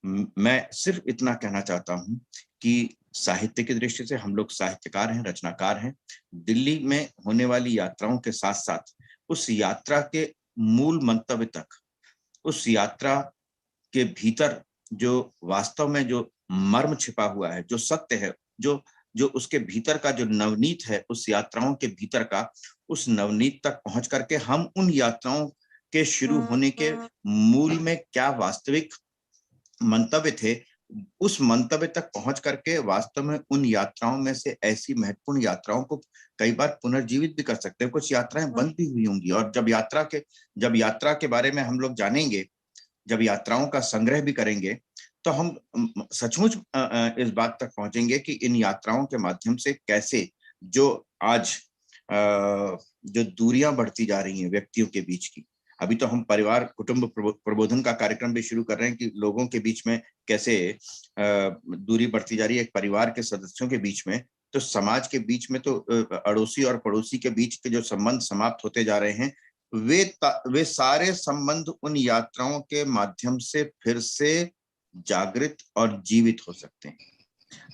मैं सिर्फ इतना कहना चाहता हूं कि साहित्य की दृष्टि से हम लोग साहित्यकार हैं, रचनाकार हैं। दिल्ली में होने वाली यात्राओं के साथ साथ उस यात्रा के मूल मंतव्य तक, उस यात्रा के भीतर जो वास्तव में जो मर्म छिपा हुआ है, जो सत्य है, जो उसके भीतर का जो नवनीत है, उस यात्राओं के भीतर का, उस नवनीत तक पहुंच करके हम उन यात्राओं के शुरू होने के मूल में क्या वास्तविक मंतव्य थे, उस मंतव्य तक पहुंच करके वास्तव में उन यात्राओं में से ऐसी महत्वपूर्ण यात्राओं को कई बार पुनर्जीवित भी कर सकते हैं। कुछ यात्राएं बंद भी हुई होंगी, और जब यात्रा के बारे में हम लोग जानेंगे, जब यात्राओं का संग्रह भी करेंगे, तो हम सचमुच इस बात तक पहुंचेंगे कि इन यात्राओं के माध्यम से कैसे जो आज जो दूरियां बढ़ती जा रही हैं व्यक्तियों के बीच की, अभी तो हम परिवार कुटुंब प्रबोधन का कार्यक्रम भी शुरू कर रहे हैं कि लोगों के बीच में कैसे दूरी बढ़ती जा रही है, एक परिवार के सदस्यों के बीच में, तो समाज के बीच में तो अड़ोसी और पड़ोसी के बीच के जो संबंध समाप्त होते जा रहे हैं, वे सारे संबंध उन यात्राओं के माध्यम से फिर से जागृत और जीवित हो सकते हैं।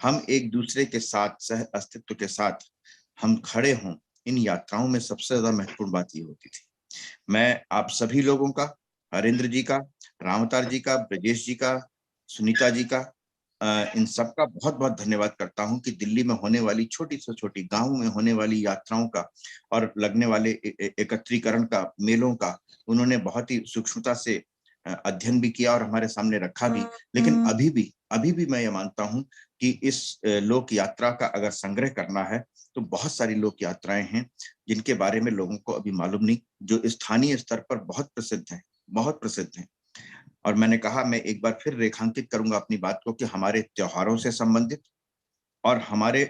हम एक दूसरे के साथ सह अस्तित्व के साथ हम खड़े हों, इन यात्राओं में सबसे ज्यादा महत्वपूर्ण बात ये होती थी। मैं आप सभी लोगों का, हरेंद्र जी का, रामअवतार जी का, ब्रजेश जी का, सुनीता जी का, इन सब का बहुत बहुत धन्यवाद करता हूं कि दिल्ली में होने वाली छोटी से छोटी, गांव में होने वाली यात्राओं का और लगने वाले एकत्रीकरण का, मेलों का उन्होंने बहुत ही सूक्ष्मता से अध्ययन भी किया और हमारे सामने रखा भी। लेकिन अभी भी मैं ये मानता हूं कि इस लोक यात्रा का अगर संग्रह करना है तो बहुत सारी लोक यात्राएं हैं जिनके बारे में लोगों को अभी मालूम नहीं, जो स्थानीय स्तर पर बहुत प्रसिद्ध हैं। और मैंने कहा, मैं एक बार फिर रेखांकित करूंगा अपनी बात को कि हमारे त्योहारों से संबंधित और हमारे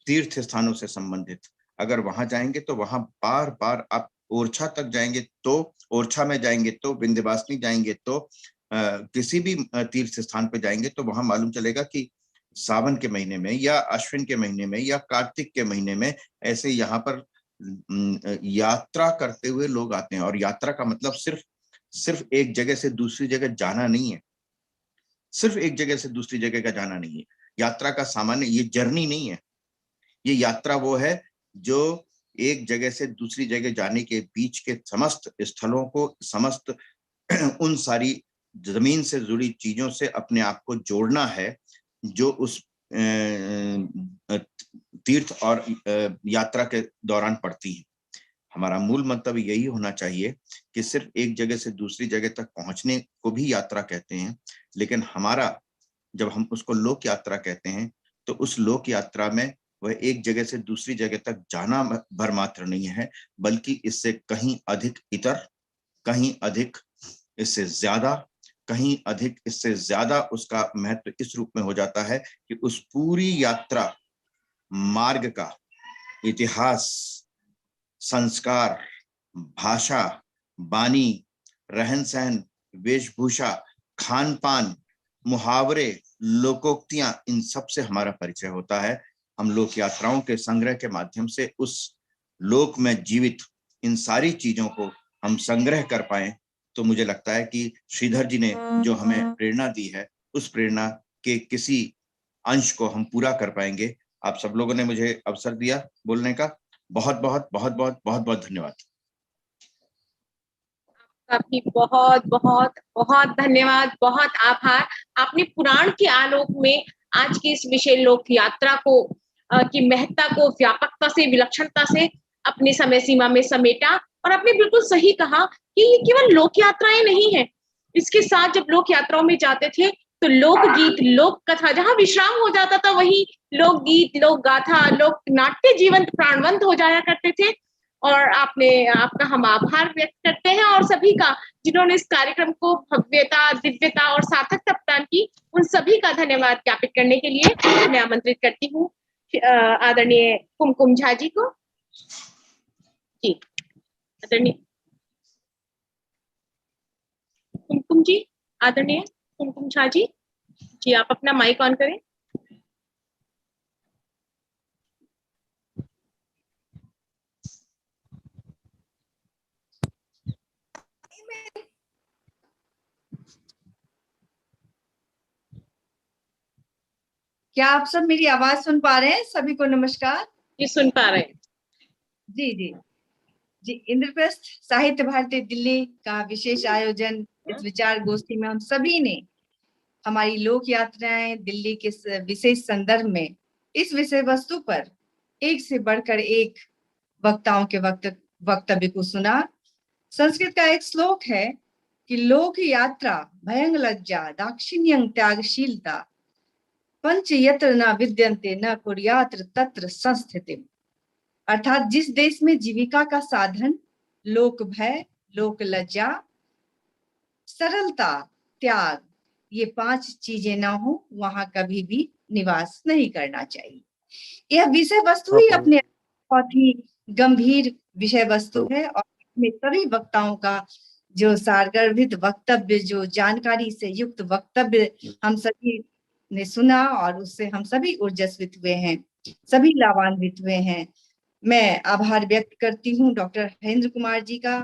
तीर्थ स्थानों से संबंधित, अगर वहां जाएंगे तो वहां बार बार आप ओरछा तक जाएंगे तो, ओरछा में जाएंगे तो, विंध्यवासिनी जाएंगे तो, किसी भी तीर्थ स्थान पे जाएंगे तो वहां मालूम चलेगा कि सावन के महीने में या अश्विन के महीने में या कार्तिक के महीने में ऐसे यहाँ पर यात्रा करते हुए लोग आते हैं। और यात्रा का मतलब सिर्फ एक जगह से दूसरी जगह जाना नहीं है, सिर्फ एक जगह से दूसरी जगह का जाना नहीं है। यात्रा का सामान्य ये जर्नी नहीं है, ये यात्रा वो है जो एक जगह से दूसरी जगह जाने के बीच के समस्त स्थलों को, समस्त उन सारी जमीन से जुड़ी चीजों से अपने आप को जोड़ना है, जो उस तीर्थ और यात्रा के दौरान पड़ती है। हमारा मूल मंतव्य यही होना चाहिए कि सिर्फ एक जगह से दूसरी जगह तक पहुंचने को भी यात्रा कहते हैं, लेकिन हमारा जब हम उसको लोक यात्रा कहते हैं तो उस लोक यात्रा में वह एक जगह से दूसरी जगह तक जाना भर मात्र नहीं है, बल्कि इससे कहीं अधिक इतर, कहीं अधिक इससे ज्यादा, कहीं अधिक इससे ज्यादा उसका महत्व इस रूप में हो जाता है कि उस पूरी यात्रा मार्ग का इतिहास, संस्कार, भाषा, वाणी, रहन सहन, वेशभूषा, खान पान, मुहावरे, लोकोक्तियां, इन सब से हमारा परिचय होता है। हम लोक यात्राओं के संग्रह के माध्यम से उस लोक में जीवित इन सारी चीजों को हम संग्रह कर पाए, तो मुझे लगता है कि श्रीधर जी ने जो हमें प्रेरणा दी है उस प्रेरणा के किसी अंश को हम पूरा कर पाएंगे। आप सब लोगों ने मुझे अवसर दिया बोलने का, बहुत बहुत बहुत बहुत बहुत बहुत धन्यवाद। आपकी बहुत बहुत बहुत धन्यवाद, बहुत आभार। आपने पुराण के आलोक में आज की इस विषय लोक यात्रा को की महत्ता को व्यापकता से, विलक्षणता से अपनी समय सीमा में समेटा। और आपने बिल्कुल सही कहा कि ये केवल लोक यात्राएं नहीं है, इसके साथ जब लोक यात्राओं में जाते थे तो लोकगीत, लोक कथा, जहां विश्राम हो जाता था वहीं लोकगीत, लोक गाथा, लोक नाट्य जीवंत प्राणवंत हो जाया करते थे। और आपका हम आभार व्यक्त करते हैं, और सभी का जिन्होंने इस कार्यक्रम को भव्यता, दिव्यता और सार्थकता प्रदान की, उन सभी का धन्यवाद ज्ञापित करने के लिए मैं आमंत्रित करती हूँ आदरणीय कुमकुम झा जी को। जी आदरणीय कुमकुम जी, आदरणीय कुमकुम झा जी, जी आप अपना माइक ऑन करें। क्या आप सब मेरी आवाज सुन पा रहे हैं? सभी को नमस्कार। जी सुन पा रहे हैं। जी जी जी। इंद्रप्रस्थ साहित्य भारती दिल्ली का विशेष आयोजन, इस विचार गोष्ठी में हम सभी ने हमारी लोक यात्राएं दिल्ली के विशेष संदर्भ में इस विषय वस्तु पर एक से बढ़कर एक वक्ताओं के वक्तव्य को सुना। संस्कृत का एक श्लोक है कि लोक यात्रा भयंग लज्जा दाक्षिण्यं त्यागशीलता पंच यत्र न विद्यन्ते न कुर्यात्र तत्र संस्थितिम। अर्थात जिस देश में जीविका का साधन लोक भय, लोक लज्जा, सरलता, त्याग, ये 5 चीजें ना हो, वहां कभी भी निवास नहीं करना चाहिए। यह विषय वस्तु ही अपने बहुत ही गंभीर विषय वस्तु है, और इसमें सभी वक्ताओं का जो सारगर्भित वक्तव्य, जो जानकारी से युक्त वक्तव्य हम सभी ने सुना, और उससे हम सभी ऊर्जस्वित हुए हैं, सभी लाभान्वित हुए हैं। मैं आभार व्यक्त करती हूँ डॉक्टर हरेंद्र कुमार जी का,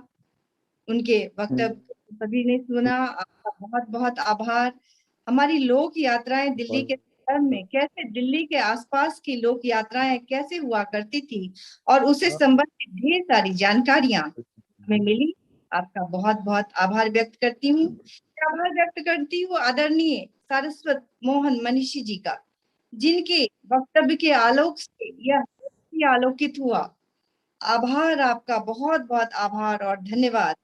उनके वक्तव्य सभी ने सुना, आपका बहुत बहुत आभार। हमारी लोक यात्राएं दिल्ली के संदर्भ में, कैसे दिल्ली के आसपास की लोक यात्राएं कैसे हुआ करती थी और उससे संबंधित ढेर सारी जानकारियां हमें मिली, आपका बहुत बहुत आभार व्यक्त करती हूँ। आभार व्यक्त करती हूँ आदरणीय सारस्वत मोहन मनीषी जी का, जिनके वक्तव्य के आलोक से यह आलोकित हुआ। आभार, आपका बहुत बहुत आभार और धन्यवाद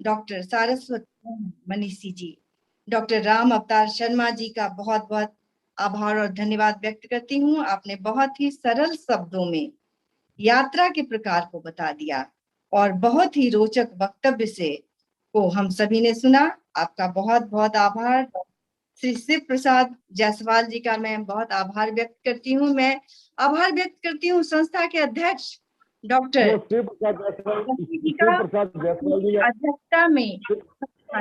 डॉक्टर सारस्वत मोहन मनीषी जी। डॉक्टर राम अवतार शर्मा जी का बहुत बहुत आभार और धन्यवाद व्यक्त करती हूँ। आपने बहुत ही सरल शब्दों में यात्रा के प्रकार को बता दिया और बहुत ही रोचक वक्तव्य से को हम सभी ने सुना। आपका बहुत बहुत आभार। श्री शिव प्रसाद जायसवाल जी का मैं बहुत आभार व्यक्त करती हूँ। मैं आभार व्यक्त करती हूँ संस्था के अध्यक्ष डॉक्टर जी का, अध्यक्षता में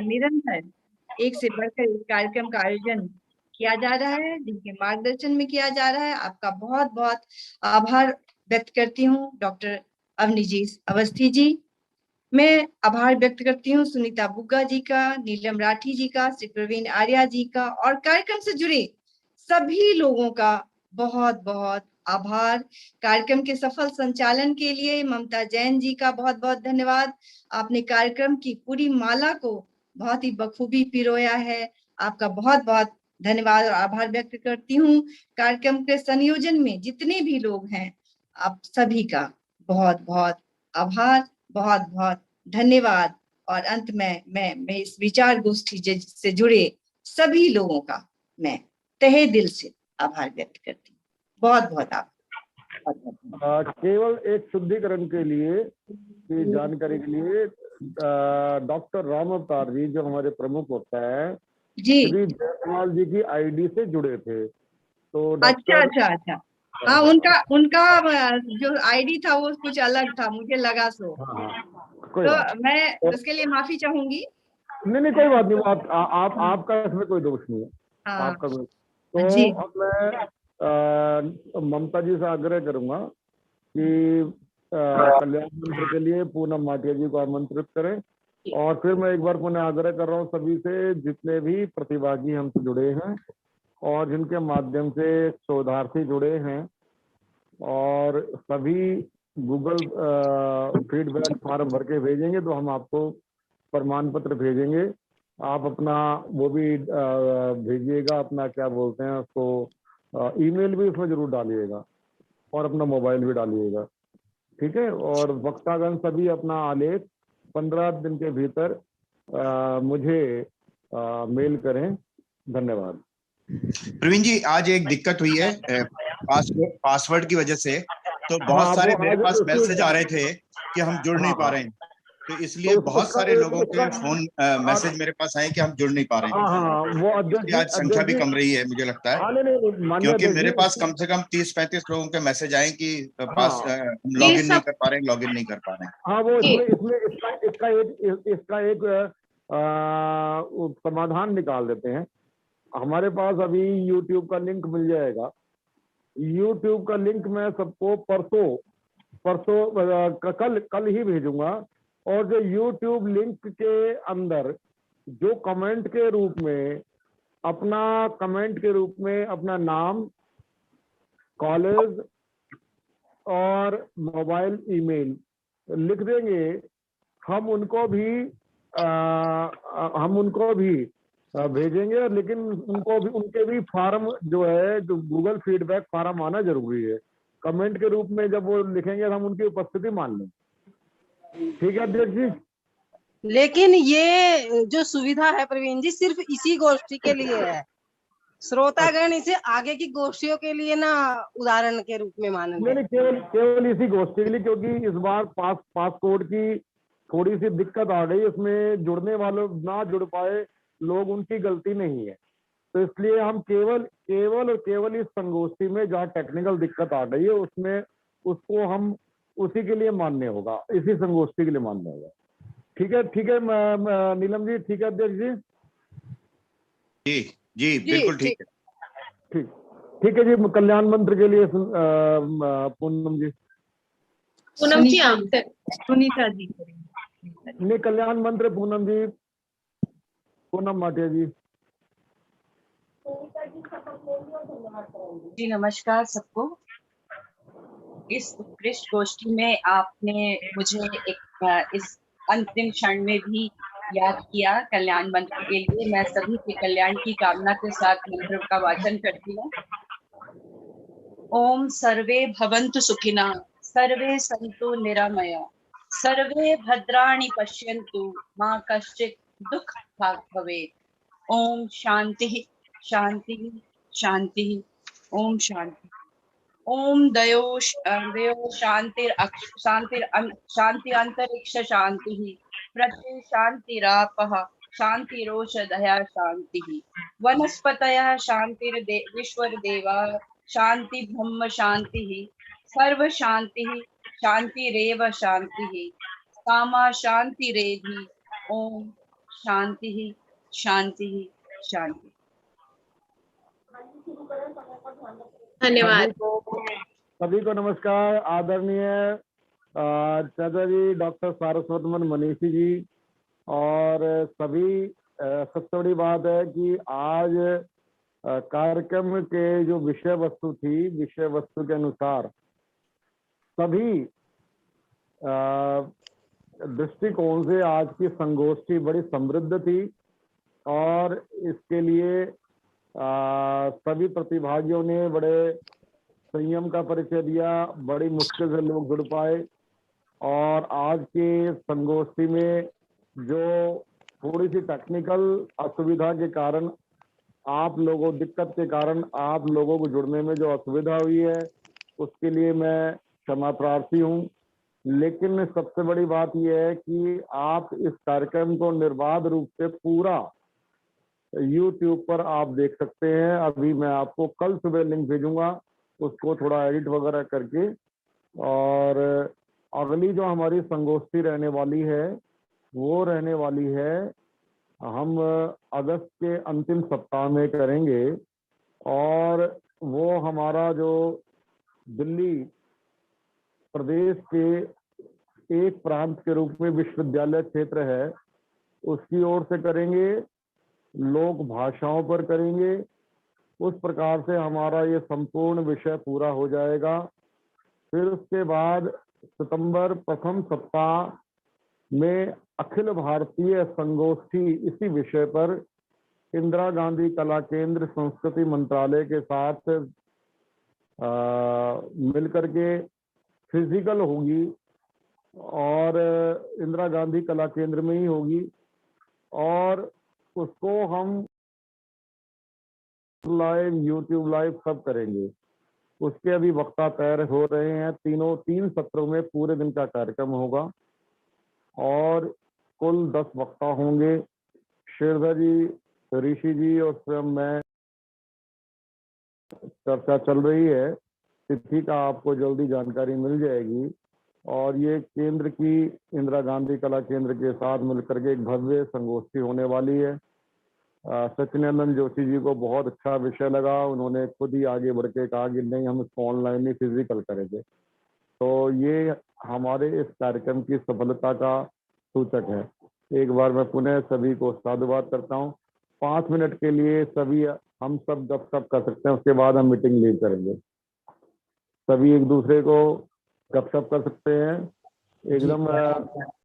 निरंतर एक से बढ़कर एक कार्यक्रम का आयोजन किया जा रहा है, जिनके मार्गदर्शन में किया जा रहा है, आपका बहुत बहुत आभार व्यक्त करती हूँ डॉक्टर अवनीजीत अवस्थी जी। मैं आभार व्यक्त करती हूँ सुनीता बुग्गा जी का, नीलम राठी जी का, श्री प्रवीण आर्या जी का, और कार्यक्रम से जुड़े सभी लोगों का बहुत बहुत आभार। कार्यक्रम के सफल संचालन के लिए ममता जैन जी का बहुत बहुत धन्यवाद। आपने कार्यक्रम की पूरी माला को बहुत ही बखूबी पिरोया है, आपका बहुत बहुत धन्यवाद और आभार व्यक्त करती हूँ। कार्यक्रम के संयोजन में जितने भी लोग हैं, आप सभी का बहुत बहुत आभार, बहुत बहुत धन्यवाद। और अंत में मैं इस विचार गोष्ठी से जुड़े सभी लोगों का मैं तहे दिल से आभार व्यक्त करती हूँ। बहुत बहुत आभार। केवल एक शुद्धिकरण के लिए, की जानकारी के लिए, डॉक्टर राम अवतार जी जो हमारे प्रमुख होता है जी, श्री जयपाल जी की आईडी से जुड़े थे। तो अच्छा अच्छा अच्छा, हाँ उनका जो आईडी था वो कुछ अलग था, मुझे लगा सो। कोई तो बात मैं उसके लिए माफी चाहूंगी। नहीं, कोई बात नहीं। आपका इसमें कोई दोष नहीं है। हाँ आपका कोई जी, तो अब मैं ममता जी से आग्रह करूंगा कि कल्याण मंत्र के लिए पूनम माटिया जी को आमंत्रित करें। और फिर मैं एक बार पुनः आग्रह कर रहा हूँ सभी से, जितने भी प्रतिभागी हमसे जुड़े हैं और जिनके माध्यम से शोधार्थी जुड़े हैं, और सभी गूगल फीडबैक फॉर्म भर के भेजेंगे तो हम आपको प्रमाण पत्र भेजेंगे। आप अपना वो भी भेजिएगा, अपना क्या बोलते हैं उसको, ईमेल भी उसमें जरूर डालिएगा और अपना मोबाइल भी डालिएगा, ठीक है। और वक्तागण सभी अपना आलेख 15 दिन के भीतर मुझे मेल करें। धन्यवाद। प्रवीण जी, आज एक दिक्कत हुई है पासवर्ड की वजह से, तो बहुत सारे मेरे पास मैसेज आ रहे थे कि हम जुड़ नहीं पा रहे हैं, तो इसलिए बहुत सारे लोगों के फोन मैसेज मेरे पास आए कि हम जुड़ नहीं पा रहे हैं। वो अध्यक्ष आज संख्या भी कम रही है मुझे लगता है, क्योंकि मेरे पास कम से कम 30-35 लोगों के मैसेज आए कि पास हम लॉगिन नहीं कर पा रहे हैं, लॉगिन नहीं कर पा रहे हैं। हाँ, वो इसका एक समाधान निकाल देते हैं। हमारे पास अभी YouTube का लिंक मिल जाएगा। YouTube का लिंक मैं सबको कल ही भेजूंगा। और जो YouTube लिंक के अंदर जो कमेंट के रूप में अपना नाम, कॉलेज और मोबाइल ईमेल लिख देंगे, हम उनको भी भेजेंगे। लेकिन उनके भी फार्म जो है, जो गूगल फीडबैक फार्म आना जरूरी है। कमेंट के रूप में जब वो लिखेंगे तो हम उनकी उपस्थिति मान लें। ठीक है अध्यक्ष जी। लेकिन ये जो सुविधा है प्रवीण जी, सिर्फ इसी गोष्ठी के लिए है। श्रोतागण इसे आगे की गोष्ठियों के लिए ना उदाहरण के रूप में मानेंगे। नहीं, केवल इसी गोष्ठी के लिए, क्योंकि इस बार पासपोर्ट की थोड़ी सी दिक्कत आ गई। उसमें जुड़ने वालों ना जुड़ पाए लोग, उनकी गलती नहीं है। तो इसलिए हम केवल इस संगोष्ठी में जहाँ टेक्निकल दिक्कत आ गई है उसको हम उसी के लिए मान्य होगा, इसी संगोष्ठी के लिए मान्य होगा। ठीक है नीलम जी, ठीक है अध्यक्ष जी। जी बिल्कुल ठीक है। ठीक है जी। कल्याण मंत्र के लिए पूनम जी, सुनीता जी नहीं, कल्याण मंत्र पूनम जी, पूनम माटिया जी। जी नमस्कार सबको। इस उत्कृष्ट गोष्ठी में आपने मुझे इस अंतिम क्षण में भी याद किया कल्याण मंत्र के लिए। मैं सभी के कल्याण की कामना के साथ मंत्र का वाचन करती हूँ। ओम सर्वे भवन्तु सुखिनः, सर्वे सन्तु निरामया, सर्वे भद्राणि पश्यन्तु, मा कश्चित् दुःख भाग् भवेत्। ओम शांति शांति शांति, ओम शांति। ओम दयो शांति अंतरिक्ष शांति, पृथ्वी शांतिरापः शांतिरोषधयः शांति, वनस्पतयः शांतिर्विश्वदेवा शांति ब्रह्म शांति, सर्व शांति शांतिरेव शांति, सामा शांतिरेधि। ओम शांति शांति शांति। धन्यवाद। सभी को नमस्कार। आदरणीय चाचा जी, डॉक्टर सारस्वतमन मनीषी जी, और सभी सबसे बड़ी बात है कि आज कार्यक्रम के जो विषय वस्तु थी, विषय वस्तु के अनुसार सभी दृष्टिकोण से आज की संगोष्ठी बड़ी समृद्ध थी और इसके लिए सभी प्रतिभागियों ने बड़े संयम का परिचय दिया। बड़ी मुश्किल से लोग जुड़ पाए और आज के संगोष्ठी में जो थोड़ी सी टेक्निकल असुविधा के कारण दिक्कत के कारण आप लोगों को जुड़ने में जो असुविधा हुई है उसके लिए मैं क्षमा प्रार्थी हूँ। लेकिन सबसे बड़ी बात यह है कि आप इस कार्यक्रम को निर्बाध रूप से पूरा YouTube पर आप देख सकते हैं। अभी मैं आपको कल सुबह लिंक भेजूंगा, उसको थोड़ा एडिट वगैरह करके। और अगली जो हमारी संगोष्ठी रहने वाली है वो रहने वाली है, हम अगस्त के अंतिम सप्ताह में करेंगे और वो हमारा जो दिल्ली प्रदेश के एक प्रांत के रूप में विश्वविद्यालय क्षेत्र है उसकी ओर से करेंगे, लोक भाषाओं पर करेंगे। उस प्रकार से हमारा ये संपूर्ण विषय पूरा हो जाएगा। फिर उसके बाद सितंबर प्रथम सप्ताह में अखिल भारतीय संगोष्ठी इसी विषय पर इंदिरा गांधी कला केंद्र संस्कृति मंत्रालय के साथ मिलकर के फिजिकल होगी और इंदिरा गांधी कला केंद्र में ही होगी और उसको हम लाइव, YouTube लाइव सब करेंगे। उसके अभी वक्ता तैयार हो रहे हैं। तीन सत्रों में पूरे दिन का कार्यक्रम होगा और कुल 10 वक्ता होंगे। श्रीधर जी, ऋषि जी और स्वयं मैं। चर्चा चल रही है, तिथि का आपको जल्दी जानकारी मिल जाएगी। और ये केंद्र की इंदिरा गांधी कला केंद्र के साथ मिलकर के एक भव्य संगोष्ठी होने वाली है। सचिनंदन जोशी जी को बहुत अच्छा विषय लगा, उन्होंने खुद ही आगे बढ़ के कहा कि नहीं, हम इसको ऑनलाइन ही फिजिकल करेंगे। तो ये हमारे इस कार्यक्रम की सफलता का सूचक है। एक बार मैं पुनः सभी को साधुवाद करता हूँ। 5 मिनट के लिए सभी हम सब गपशप कर सकते हैं, उसके बाद हम मीटिंग लीव करेंगे। सभी एक दूसरे को गपशप कर सकते हैं एकदम।